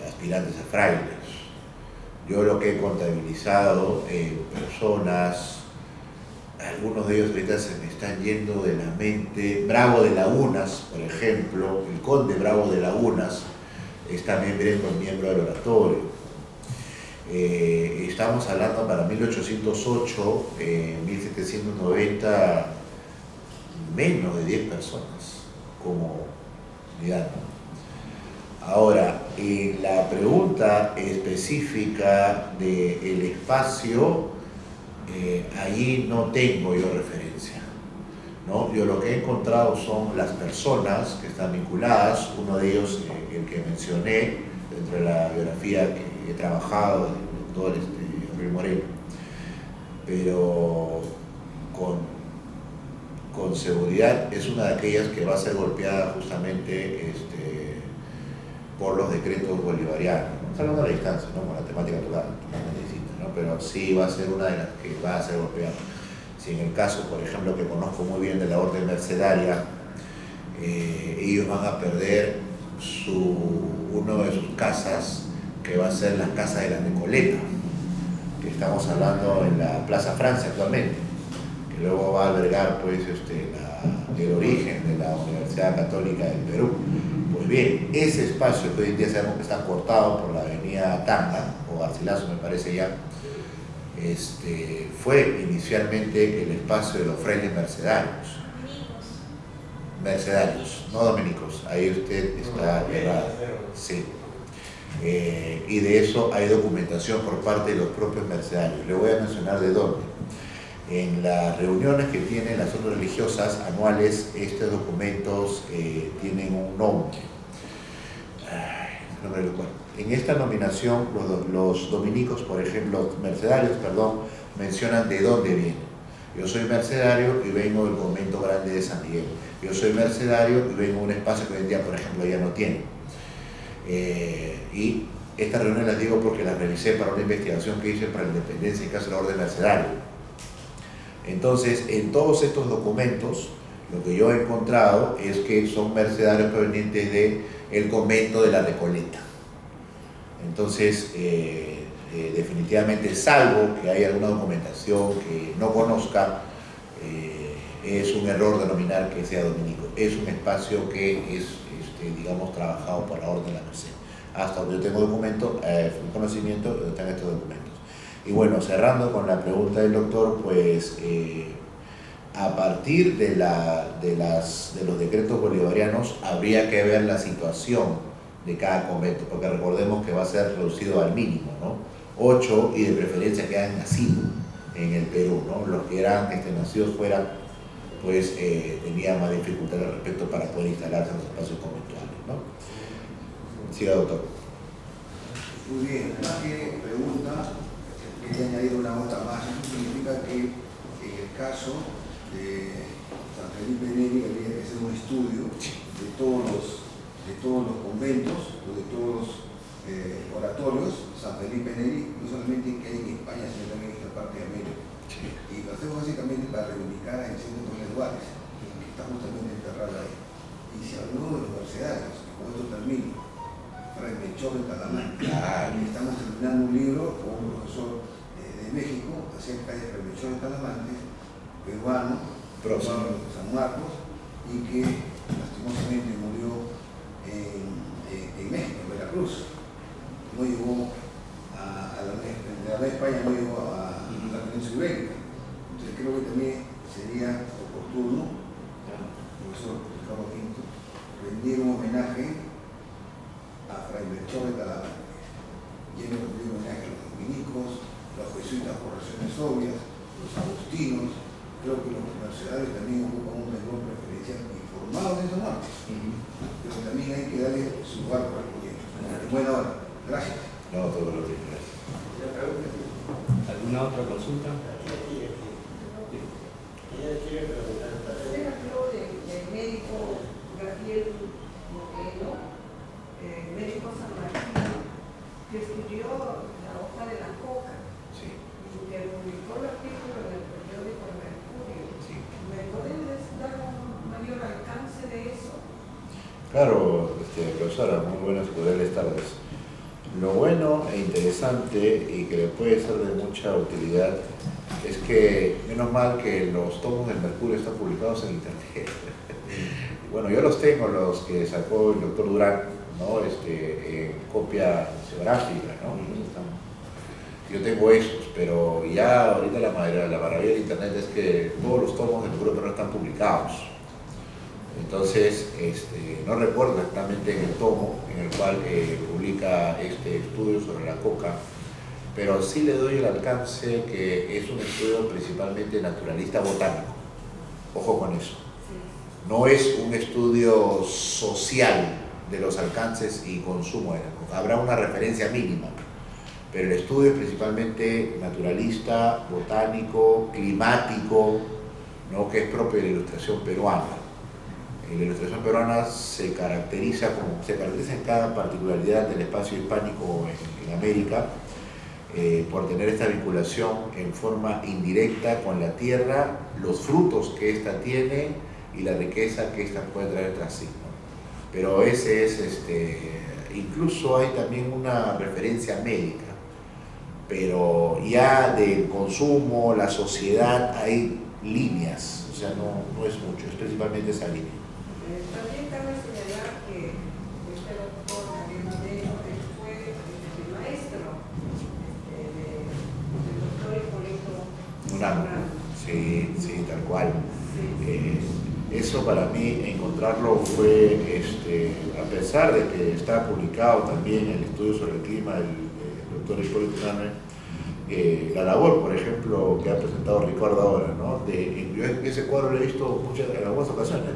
aspirantes a frailes. Yo lo que he contabilizado, personas, algunos de ellos ahorita se me están yendo de la mente. Bravo de Lagunas, por ejemplo, el conde Bravo de Lagunas, es también miembro del oratorio. Estamos hablando para 1808, 1790, menos de 10 personas como unidad. Ahora, en la pregunta específica del espacio, ahí no tengo yo referencia, ¿no? Yo lo que he encontrado son las personas que están vinculadas, uno de ellos, el que mencioné, dentro de la biografía que he trabajado, del doctor Rui Moreno, pero con seguridad es una de aquellas que va a ser golpeada justamente por los decretos bolivarianos. Estamos hablando de la distancia, ¿no? Con la temática totalmente distinta, ¿no? Pero sí va a ser una de las que va a ser golpeada. Si en el caso, por ejemplo, que conozco muy bien de la orden mercedaria, ellos van a perder uno de sus casas, que va a ser la casa de la Recoleta, que estamos hablando en la Plaza Francia actualmente, que luego va a albergar pues, el origen de la Universidad Católica del Perú. Pues bien, ese espacio que hoy en día sabemos que está cortado por la avenida Tanga, o Garcilaso me parece ya, fue inicialmente el espacio de los frailes mercedarios. Mercedarios, no dominicos, ahí usted está errado. Sí. Y de eso hay documentación por parte de los propios mercedarios. Le voy a mencionar de dónde. En las reuniones que tienen las órdenes religiosas anuales, estos documentos tienen un nombre. No me recuerdo. En esta nominación, los dominicos, por ejemplo, mercedarios, perdón, mencionan de dónde vienen. Yo soy mercedario y vengo del convento grande de San Miguel. Yo soy mercedario y vengo a un espacio que hoy en día, por ejemplo, ya no tiene. Y estas reuniones las digo porque las revisé para una investigación que hice para la independencia en caso de la orden mercedario. Entonces, en todos estos documentos, lo que yo he encontrado es que son mercedarios provenientes del convento de la Recoleta. Entonces, definitivamente, salvo que haya alguna documentación que no conozca, es un error denominar que sea dominico. Es un espacio que es, digamos, trabajado por la Orden de la Merced. Hasta donde yo tengo documento, conocimiento, están estos documentos. Y bueno, cerrando con la pregunta del doctor, pues a partir de los decretos bolivarianos habría que ver la situación de cada convento, porque recordemos que va a ser reducido al mínimo, ¿no? 8 y de preferencia que hayan nacido en el Perú, ¿no? Los que eran nacidos fuera, pues tenían más dificultad al respecto para poder instalarse en los espacios conventuales, ¿no? Siga, doctor. Muy bien, además que pregunta, quería añadir una nota más. Eso significa que en el caso de San Felipe Neri habría que hacer un estudio de todos los conventos o de todos los oratorios San Felipe Neri, no solamente que hay en España, sino también en esta parte de América. Sí. Y lo hacemos básicamente para reivindicar a Vicente Torres Duárez, que está justamente enterrado ahí. Y se habló de los mercedarios, y con esto termino. Fray Melchor de Talamante. Estamos terminando un libro con un profesor de México acerca de Fray Melchor de Talamante, peruano, próximo de San Marcos, y que lastimosamente murió en México, en Veracruz. No llegó a la España, no llegó a la península ibérica. Entonces creo que también sería oportuno, profesor Ricardo Pinto, rendir un homenaje a Fray Melchor de Talamante, lleno de homenaje a los dominicos, los jesuitas por razones obvias, los agustinos. Creo que los mercedarios también ocupan un renglón preferencial informado de esa muerte, pero también hay que darle su lugar correspondiente. Buena hora, gracias. No, todo lo que gracias. ¿Alguna otra consulta? Usted habló del médico Gabriel Moreno, médico sanmarquino, que escribió La hoja de la coca, Sí. y que publicó el artículo en el periódico El Mercurio. Sí. ¿Me pueden dar un mayor alcance de eso? Claro, profesora, muy buenas tardes. Lo bueno e interesante y que le puede ser de mucha utilidad es que, menos mal que los tomos del Mercurio están publicados en internet. Bueno, yo los tengo, los que sacó el doctor Durán, ¿no? En copia geográfica, ¿no? Yo tengo esos, pero ya ahorita la maravilla del internet es que todos los tomos del Mercurio no están publicados. Entonces, no recuerdo exactamente en el tomo en el cual publica este estudio sobre la coca, pero sí le doy el alcance que es un estudio principalmente naturalista botánico. Ojo con eso. No es un estudio social de los alcances y consumo de la coca. Habrá una referencia mínima, pero el estudio es principalmente naturalista, botánico, climático, ¿no? Que es propio de la ilustración peruana. La ilustración peruana se caracteriza en cada particularidad del espacio hispánico en América por tener esta vinculación en forma indirecta con la tierra, los frutos que ésta tiene y la riqueza que ésta puede traer tras sí, ¿no? Pero ese es, incluso hay también una referencia médica, pero ya del consumo, la sociedad, hay líneas, o sea, no es mucho, es principalmente esa línea. También cabe señalar que este doctor Gabriel Moreno fue el maestro del doctor Hipólito Unánime. Sí, tal cual. Sí. Eso para mí, encontrarlo fue, a pesar de que está publicado también el estudio sobre el clima del doctor Hipólito Unánime, la labor, por ejemplo, que ha presentado Ricardo ahora, ¿no? Yo ese cuadro lo he visto en algunas ocasiones,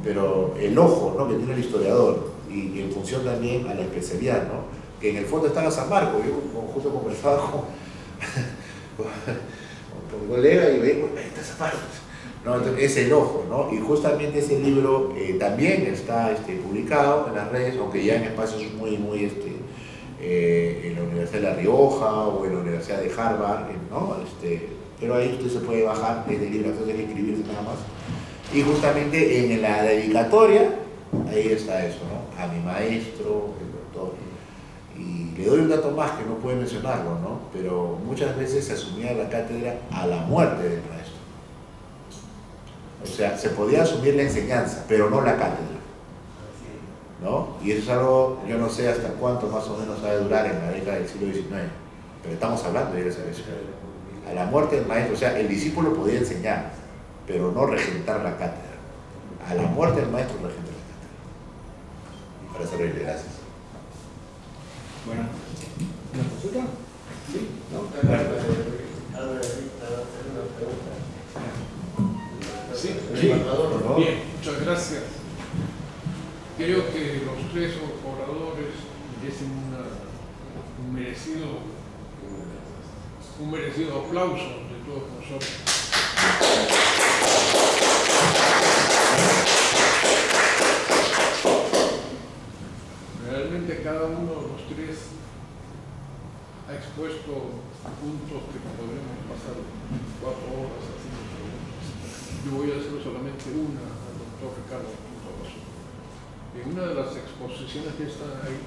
pero el ojo, ¿no? Que tiene el historiador y en función también a la especialidad, ¿no? Que en el fondo estaba San Marcos. Yo justo conversaba con un colega y veía, ahí está San Marcos, ¿no? Entonces, es el ojo, ¿no? Y justamente ese libro también está publicado en las redes, aunque ya en espacios muy en la Universidad de La Rioja o en la Universidad de Harvard, ¿no? Pero ahí usted se puede bajar desde el libro, entonces hay que inscribirse nada más. Y justamente en la dedicatoria, ahí está eso, ¿no? A mi maestro, el doctor. Y le doy un dato más que no puede mencionarlo, ¿no? Pero muchas veces se asumía la cátedra a la muerte del maestro. O sea, se podía asumir la enseñanza, pero no la cátedra, ¿no? Y eso es algo, yo no sé hasta cuánto más o menos ha de durar en la década del siglo XIX, pero estamos hablando de esa vez. A la muerte del maestro, o sea, el discípulo podía enseñar, pero no regentar la cátedra. A la muerte del maestro regenta la cátedra. Y para servirle, gracias. Bueno, ¿una consulta? ¿Sí? ¿No? Sí, Sí, por favor. bien, muchas gracias. Creo que los tres oradores merecen un merecido aplauso de todos nosotros. Realmente cada uno de los tres ha expuesto puntos que podremos pasar 4 horas haciendo preguntas. Yo voy a hacer solamente una al doctor Ricardo Pinto Bassols. En una de las exposiciones que están ahí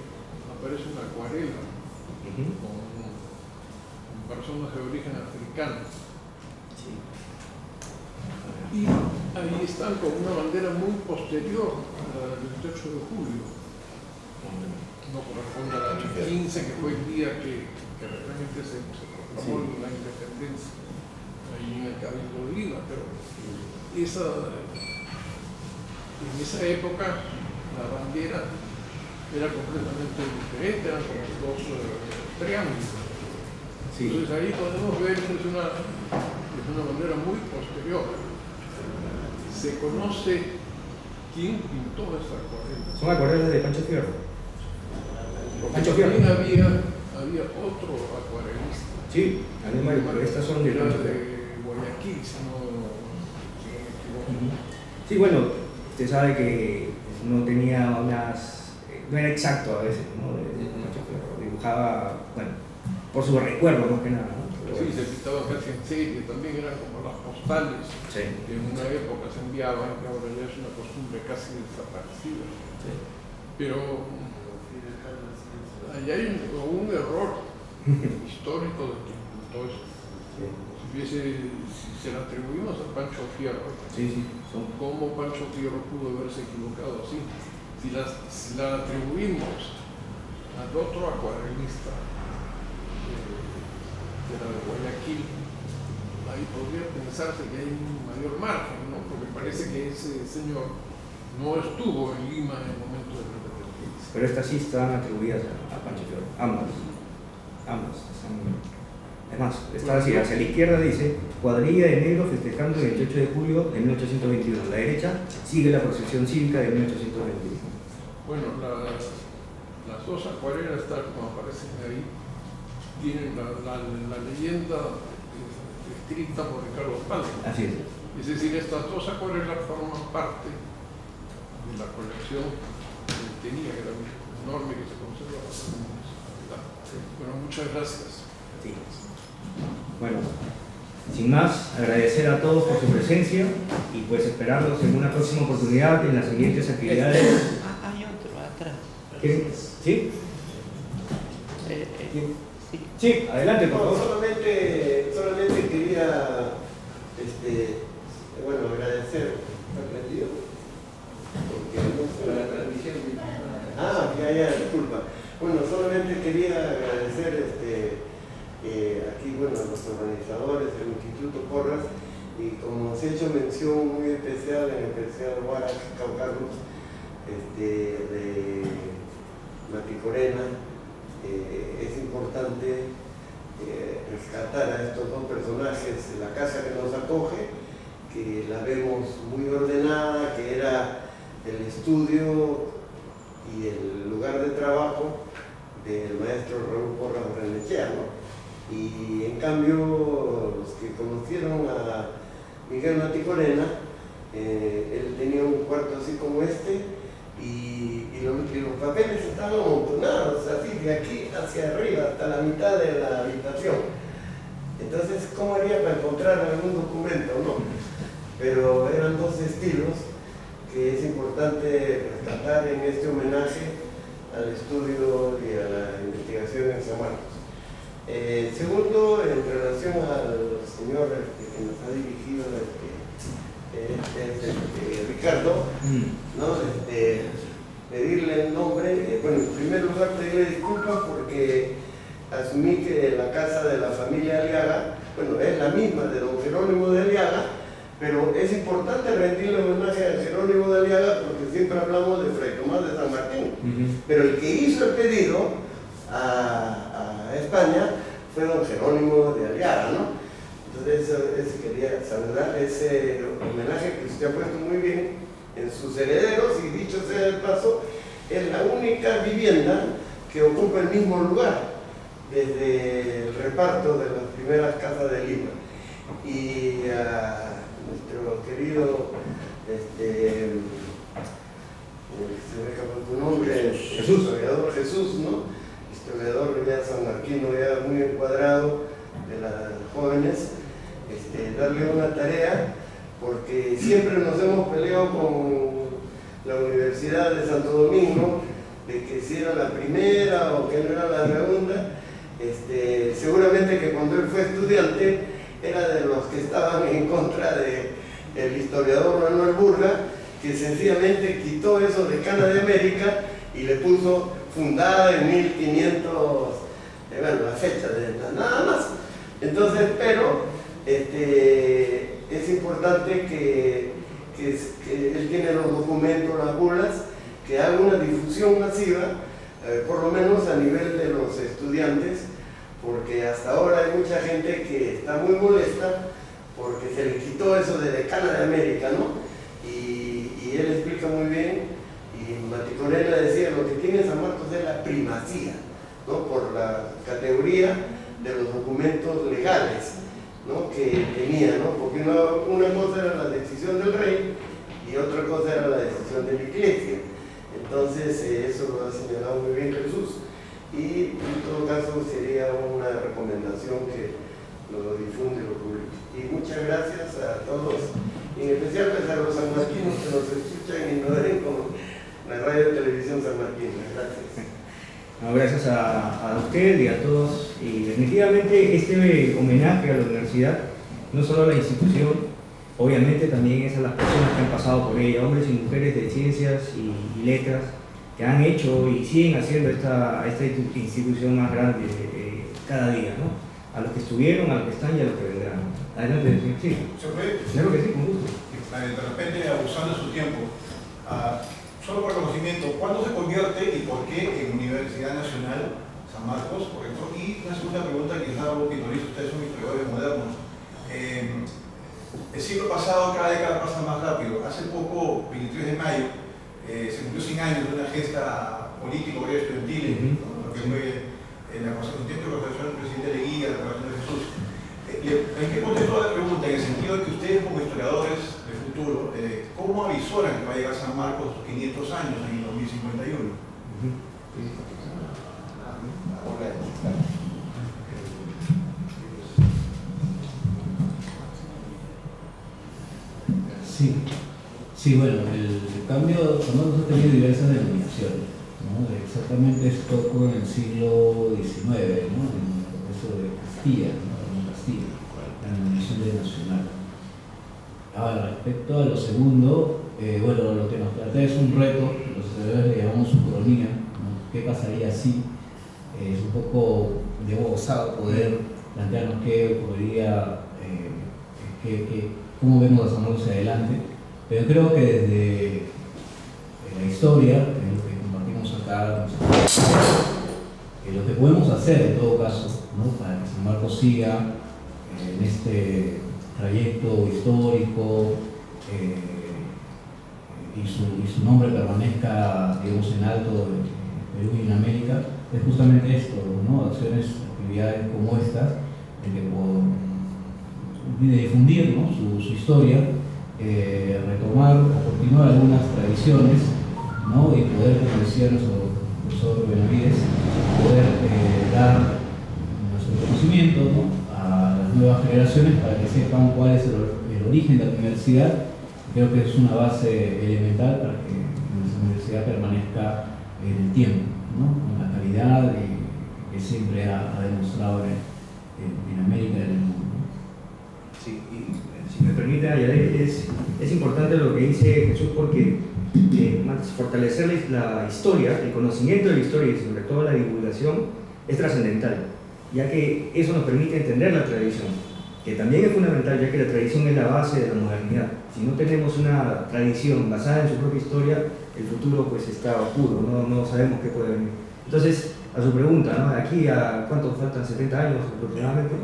aparece una acuarela con personas de origen africano. Y ahí están con una bandera muy posterior a la del 28 de julio. No corresponde a la 15, que fue el día que realmente se proclamó la independencia ahí en el Cabildo de Lima, pero en esa época la bandera era completamente diferente, eran como dos triángulos. Sí. Entonces ahí podemos ver que es una bandera muy posterior. Se conoce quién pintó esa acuarela. Son acuarelas de Pancho Fierro. Porque Pancho Fierro. también había otro acuarelista. Sí, animal, pero estas son de Era Pancho Fierro. de Guayaquil, si no me equivoco. Sí, bueno, usted sabe que no tenía no era exacto a veces, ¿no? De Pancho Fierro. Dibujaba, bueno, por su recuerdo más que nada, ¿no? Sí, se pintaban casi en serie, también eran como las postales Sí. que en una época se enviaban, que ahora ya es una costumbre casi desaparecida. Sí. Pero ahí hay un error histórico de quien pintó eso. Si se la atribuimos a Pancho Fierro, Sí, ¿cómo Pancho Fierro pudo haberse equivocado así? Si la atribuimos al otro acuarelista, de la de Guayaquil, ahí podría pensarse que hay un mayor margen, ¿no? Porque parece que ese señor no estuvo en Lima en el momento de la independencia. pero estas sí están atribuidas a Pancho Fierro, ambas están. Es más, está así, hacia la izquierda dice cuadrilla de negros festejando el 28 de julio de 1821. A la derecha sigue la procesión cívica de 1821. Bueno, las dos acuarelas, tal como aparecen ahí, tienen la leyenda escrita por Ricardo Palma. Así es. Es decir, estas dos acuarelas forman parte de la colección que tenía, que era enorme, que se conserva en la municipalidad. Bueno, muchas gracias. Sí. Bueno, sin más, agradecer a todos por su presencia y pues esperarlos en una próxima oportunidad en las siguientes actividades. Hay otro atrás. ¿Sí? Sí. Sí, adelante, por No, favor. solamente quería bueno, agradecer. Ya, disculpa. Bueno, solamente quería agradecer aquí, bueno, a los organizadores del Instituto Porras, y como se ha hecho mención muy especial en especial Huarac Caucarus, de Maticorena, es importante rescatar a estos dos personajes. La casa que nos acoge, que la vemos muy ordenada, que era el estudio y el lugar de trabajo del maestro Raúl Porras Barrenechea, ¿no? Y en cambio, los que conocieron a Miguel Maticorena, él tenía un cuarto así como y los papeles estaban amontonados, así de aquí hacia arriba, hasta la mitad de la habitación. Entonces, ¿cómo haría para encontrar algún documento? No. Pero eran dos estilos que es importante rescatar en este homenaje al estudio y a la investigación en San Marcos. Segundo, en relación al señor que nos ha dirigido Ricardo, ¿no? Pedirle el nombre, bueno, en primer lugar pedirle disculpas porque asumí que la casa de la familia Aliaga, bueno, es la misma de don Jerónimo de Aliaga, pero es importante rendirle homenaje a Jerónimo de Aliaga porque siempre hablamos de Fray Tomás de San Martín, pero el que hizo el pedido a España fue don Jerónimo de Aliaga, ¿no? Entonces quería saludar ese homenaje que usted ha puesto muy bien en sus herederos, y dicho sea el paso, es la única vivienda que ocupa el mismo lugar desde el reparto de las primeras casas de Lima. Y a nuestro querido, se me acabó tu nombre, Jesús. historiador Jesús, ¿no? Historiador ya sanmarquino, ya muy encuadrado de las jóvenes, darle una tarea, porque siempre nos hemos peleado con la Universidad de Santo Domingo, de que si era la primera o que no era la segunda. Seguramente que cuando él fue estudiante era de los que estaban en contra del historiador Manuel Burga, que sencillamente quitó eso de Cana de América y le puso fundada en 1500, bueno, la fecha de nada más. Entonces, pero es importante que él tiene los documentos, las bulas, que haga una difusión masiva, por lo menos a nivel de los estudiantes, porque hasta ahora hay mucha gente que está muy molesta porque se le quitó eso de Decana de América, ¿no? Y él explica muy bien, y Maticorena decía, lo que tiene San Marcos es la primacía, ¿no? Por la categoría de los documentos legales, ¿no? Que tenía, ¿no? Porque una cosa era la decisión del rey y otra cosa era la decisión de la iglesia. Entonces, eso lo ha señalado muy bien Jesús. Y en todo caso sería una recomendación que lo difunde y lo publique. Y muchas gracias a todos, y en especial pues, a los sanmarquinos que nos escuchan y nos ven con la radio y televisión sanmarquina. Gracias. No, gracias a usted y a todos. Y definitivamente este homenaje a la universidad, no solo a la institución, obviamente también es a las personas que han pasado por ella, hombres y mujeres de ciencias y letras, que han hecho y siguen haciendo esta institución más grande cada día, ¿no? A los que estuvieron, a los que están y a los que vendrán. Adelante, sí. ¿Se puede? Claro que sí, con gusto. De repente, abusando de su tiempo, solo por conocimiento, ¿cuándo se convierte y por qué en Universidad Nacional San Marcos? Correcto. Y una segunda pregunta, que es algo que nos dice, ustedes son historiadores modernos. El siglo pasado, cada década pasa más rápido. Hace poco, 23 de mayo, se cumplió 100 años de una gesta político-obrera estudiantil, ¿no? Lo que fue la constitución del presidente Leguía, la declaración de Jesús. ¿En qué contexto la pregunta? En el sentido de que ustedes, como historiadores del futuro, ¿cómo avisoran que va a llegar San Marcos 500 años en el 2051? Sí, bueno, el cambio, San Marcos ha tenido diversas denominaciones, ¿no? Exactamente esto ocurre en el siglo XIX, ¿no? En el proceso de Castilla, ¿no? En Castilla, la denominación de nacional. Ahora, respecto a lo segundo, bueno, lo que nos plantea es un reto, los historiadores le llamamos ucronía, ¿no? ¿Qué pasaría si? Es un poco de osado poder plantearnos qué ocurriría, cómo vemos a San Marcos hacia adelante. Pero creo que desde la historia, lo que compartimos acá, lo que podemos hacer en todo caso, ¿no? Para que San Marcos siga en este trayecto histórico y su nombre permanezca, digamos, en alto en Perú y en América, es justamente esto, ¿no? Acciones, actividades como estas, de difundir, ¿no? su historia, retomar o continuar algunas tradiciones, ¿no? Y poder, como decía nuestro profesor Benavides, poder dar nuestro conocimiento, ¿no? A las nuevas generaciones para que sepan cuál es el origen de la universidad. Creo que es una base elemental para que nuestra universidad permanezca en el tiempo. ¿no? Con la calidad que siempre ha demostrado en América y en el mundo. Sí, y si me permite añadir, es importante lo que dice Jesús porque fortalecer la historia, el conocimiento de la historia y sobre todo la divulgación es trascendental, ya que eso nos permite entender la tradición, que también es fundamental, ya que la tradición es la base de la modernidad. Si no tenemos una tradición basada en su propia historia, el futuro pues está oscuro, no sabemos qué puede venir. Entonces, a su pregunta, ¿no? Aquí a ¿cuánto faltan? 70 años aproximadamente.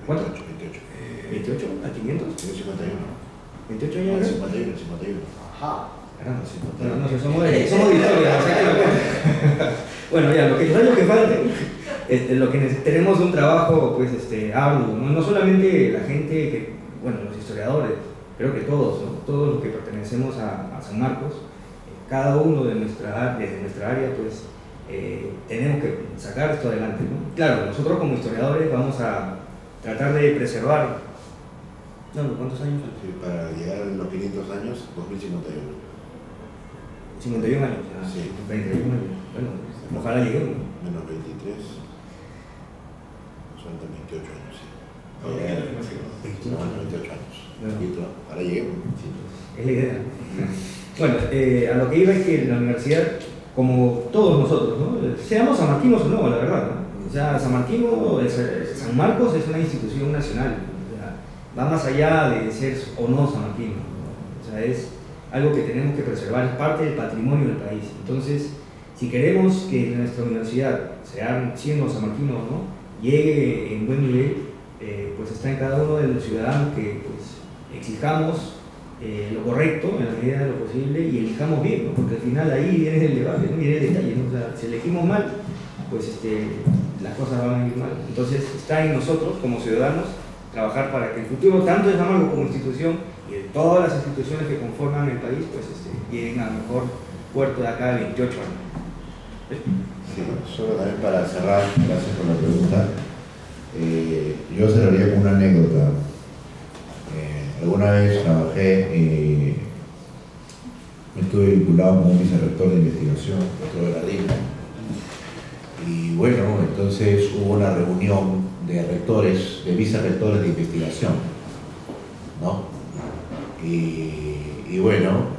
¿Cuánto? 28 a 500. 28 años. 51. Ajá. Caramba, no sé, somos de historia, o sea que bueno, ya, los años que falten, lo que tenemos un trabajo pues arduo, ¿no? No solamente la gente que, bueno, los historiadores, creo que todos, ¿no? Todos los que pertenecemos a San Marcos, cada uno desde nuestra área, pues tenemos que sacar esto adelante, ¿no? Claro, nosotros como historiadores vamos a tratar de preservar. No, ¿cuántos años? Sí, para llegar a los 500 años, 2051. 51 años, ya. Sí. 31 años. Bueno, ojalá lleguemos. Menos 23. Son 28 años, sí. No, 28 años. Bueno. Ahora lleguemos. Sí. Es la idea. Bueno, a lo que iba es que la universidad, como todos nosotros, ¿no? Seamos sanmarquinos o no, la verdad, ¿no? O sea, San Marcos es una institución nacional, o sea, va más allá de ser o no sanmarquino, ¿no? O sea, es algo que tenemos que preservar, es parte del patrimonio del país. Entonces, si queremos que nuestra universidad, siendo sanmarquinos o no, llegue en buen nivel, pues está en cada uno de los ciudadanos que pues, exijamos lo correcto en la medida de lo posible y elijamos bien, ¿no? Porque al final ahí viene el debate, ¿no? Viene el detalle, ¿no? O sea, si elegimos mal, pues las cosas van a ir mal. Entonces está en nosotros como ciudadanos trabajar para que el futuro tanto de San Marcos como institución y de todas las instituciones que conforman el país pues lleguen al mejor puerto de acá de 28 años. Sí, solo también para cerrar, gracias por la pregunta. Yo cerraría con una anécdota. Alguna vez trabajé, estuve vinculado con un vicerrector de investigación, doctor Velarino, y bueno, entonces hubo una reunión de rectores, de vicerrectores de investigación, ¿no? Y bueno,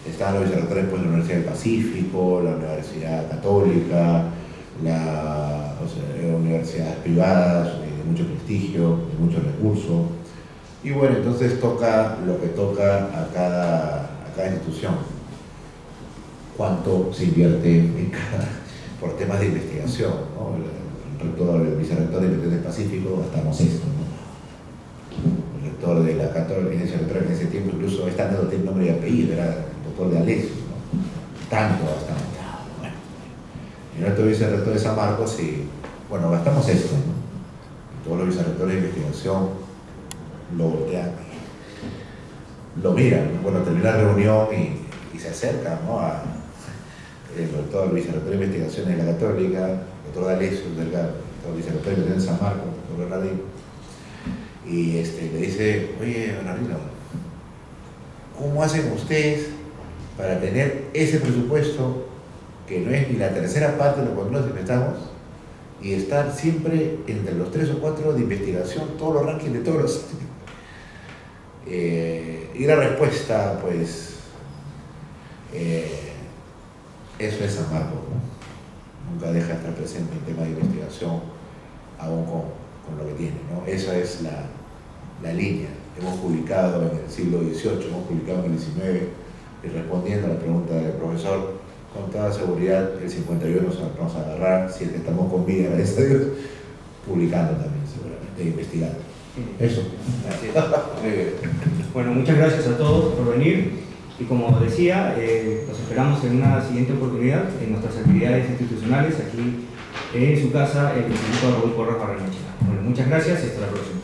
estaban los vicerrectores pues, de la Universidad del Pacífico, la Universidad Católica, universidades privadas de mucho prestigio, de mucho recurso. Y bueno, entonces toca lo que toca a cada institución. ¿Cuánto se invierte en por temas de investigación, ¿no? El vicerrector de investigación del Pacífico gastamos esto, ¿no? El rector de la Católica, en ese tiempo incluso esta anécdota tiene nombre y apellido, era el doctor de Alessio, ¿no? Tanto gastamos. Bueno. Y nuestro vicerrector de San Marcos, y bueno, gastamos esto, ¿no? Y todos los vicerrectores de investigación lo voltean, lo miran, bueno, termina la reunión y se acercan, ¿no? El vicerrector de investigaciones de la Católica, el doctor D'Alessio, el vicerrector de San Marcos, el doctor Bernardino, y le dice, oye, Bernardino, ¿cómo hacen ustedes para tener ese presupuesto que no es ni la tercera parte de lo que nosotros inventamos y estar siempre entre los 3 o 4 de investigación, todos los rankings de todos los años? Y la respuesta, pues, eso es San Marcos, ¿no? Nunca deja de estar presente en temas de investigación, aún con lo que tiene, ¿no? Esa es la línea. Hemos publicado en el siglo XVIII, hemos publicado en el XIX, y respondiendo a la pregunta del profesor, con toda seguridad, el 51 nos vamos a agarrar, si es que estamos con vida, gracias a Dios, publicando también, seguramente, investigando. Eso. Bueno, muchas gracias a todos por venir y como decía, los esperamos en una siguiente oportunidad en nuestras actividades institucionales aquí en su casa, el Instituto Raúl Porras Barrenechea. Bueno, muchas gracias y hasta la próxima.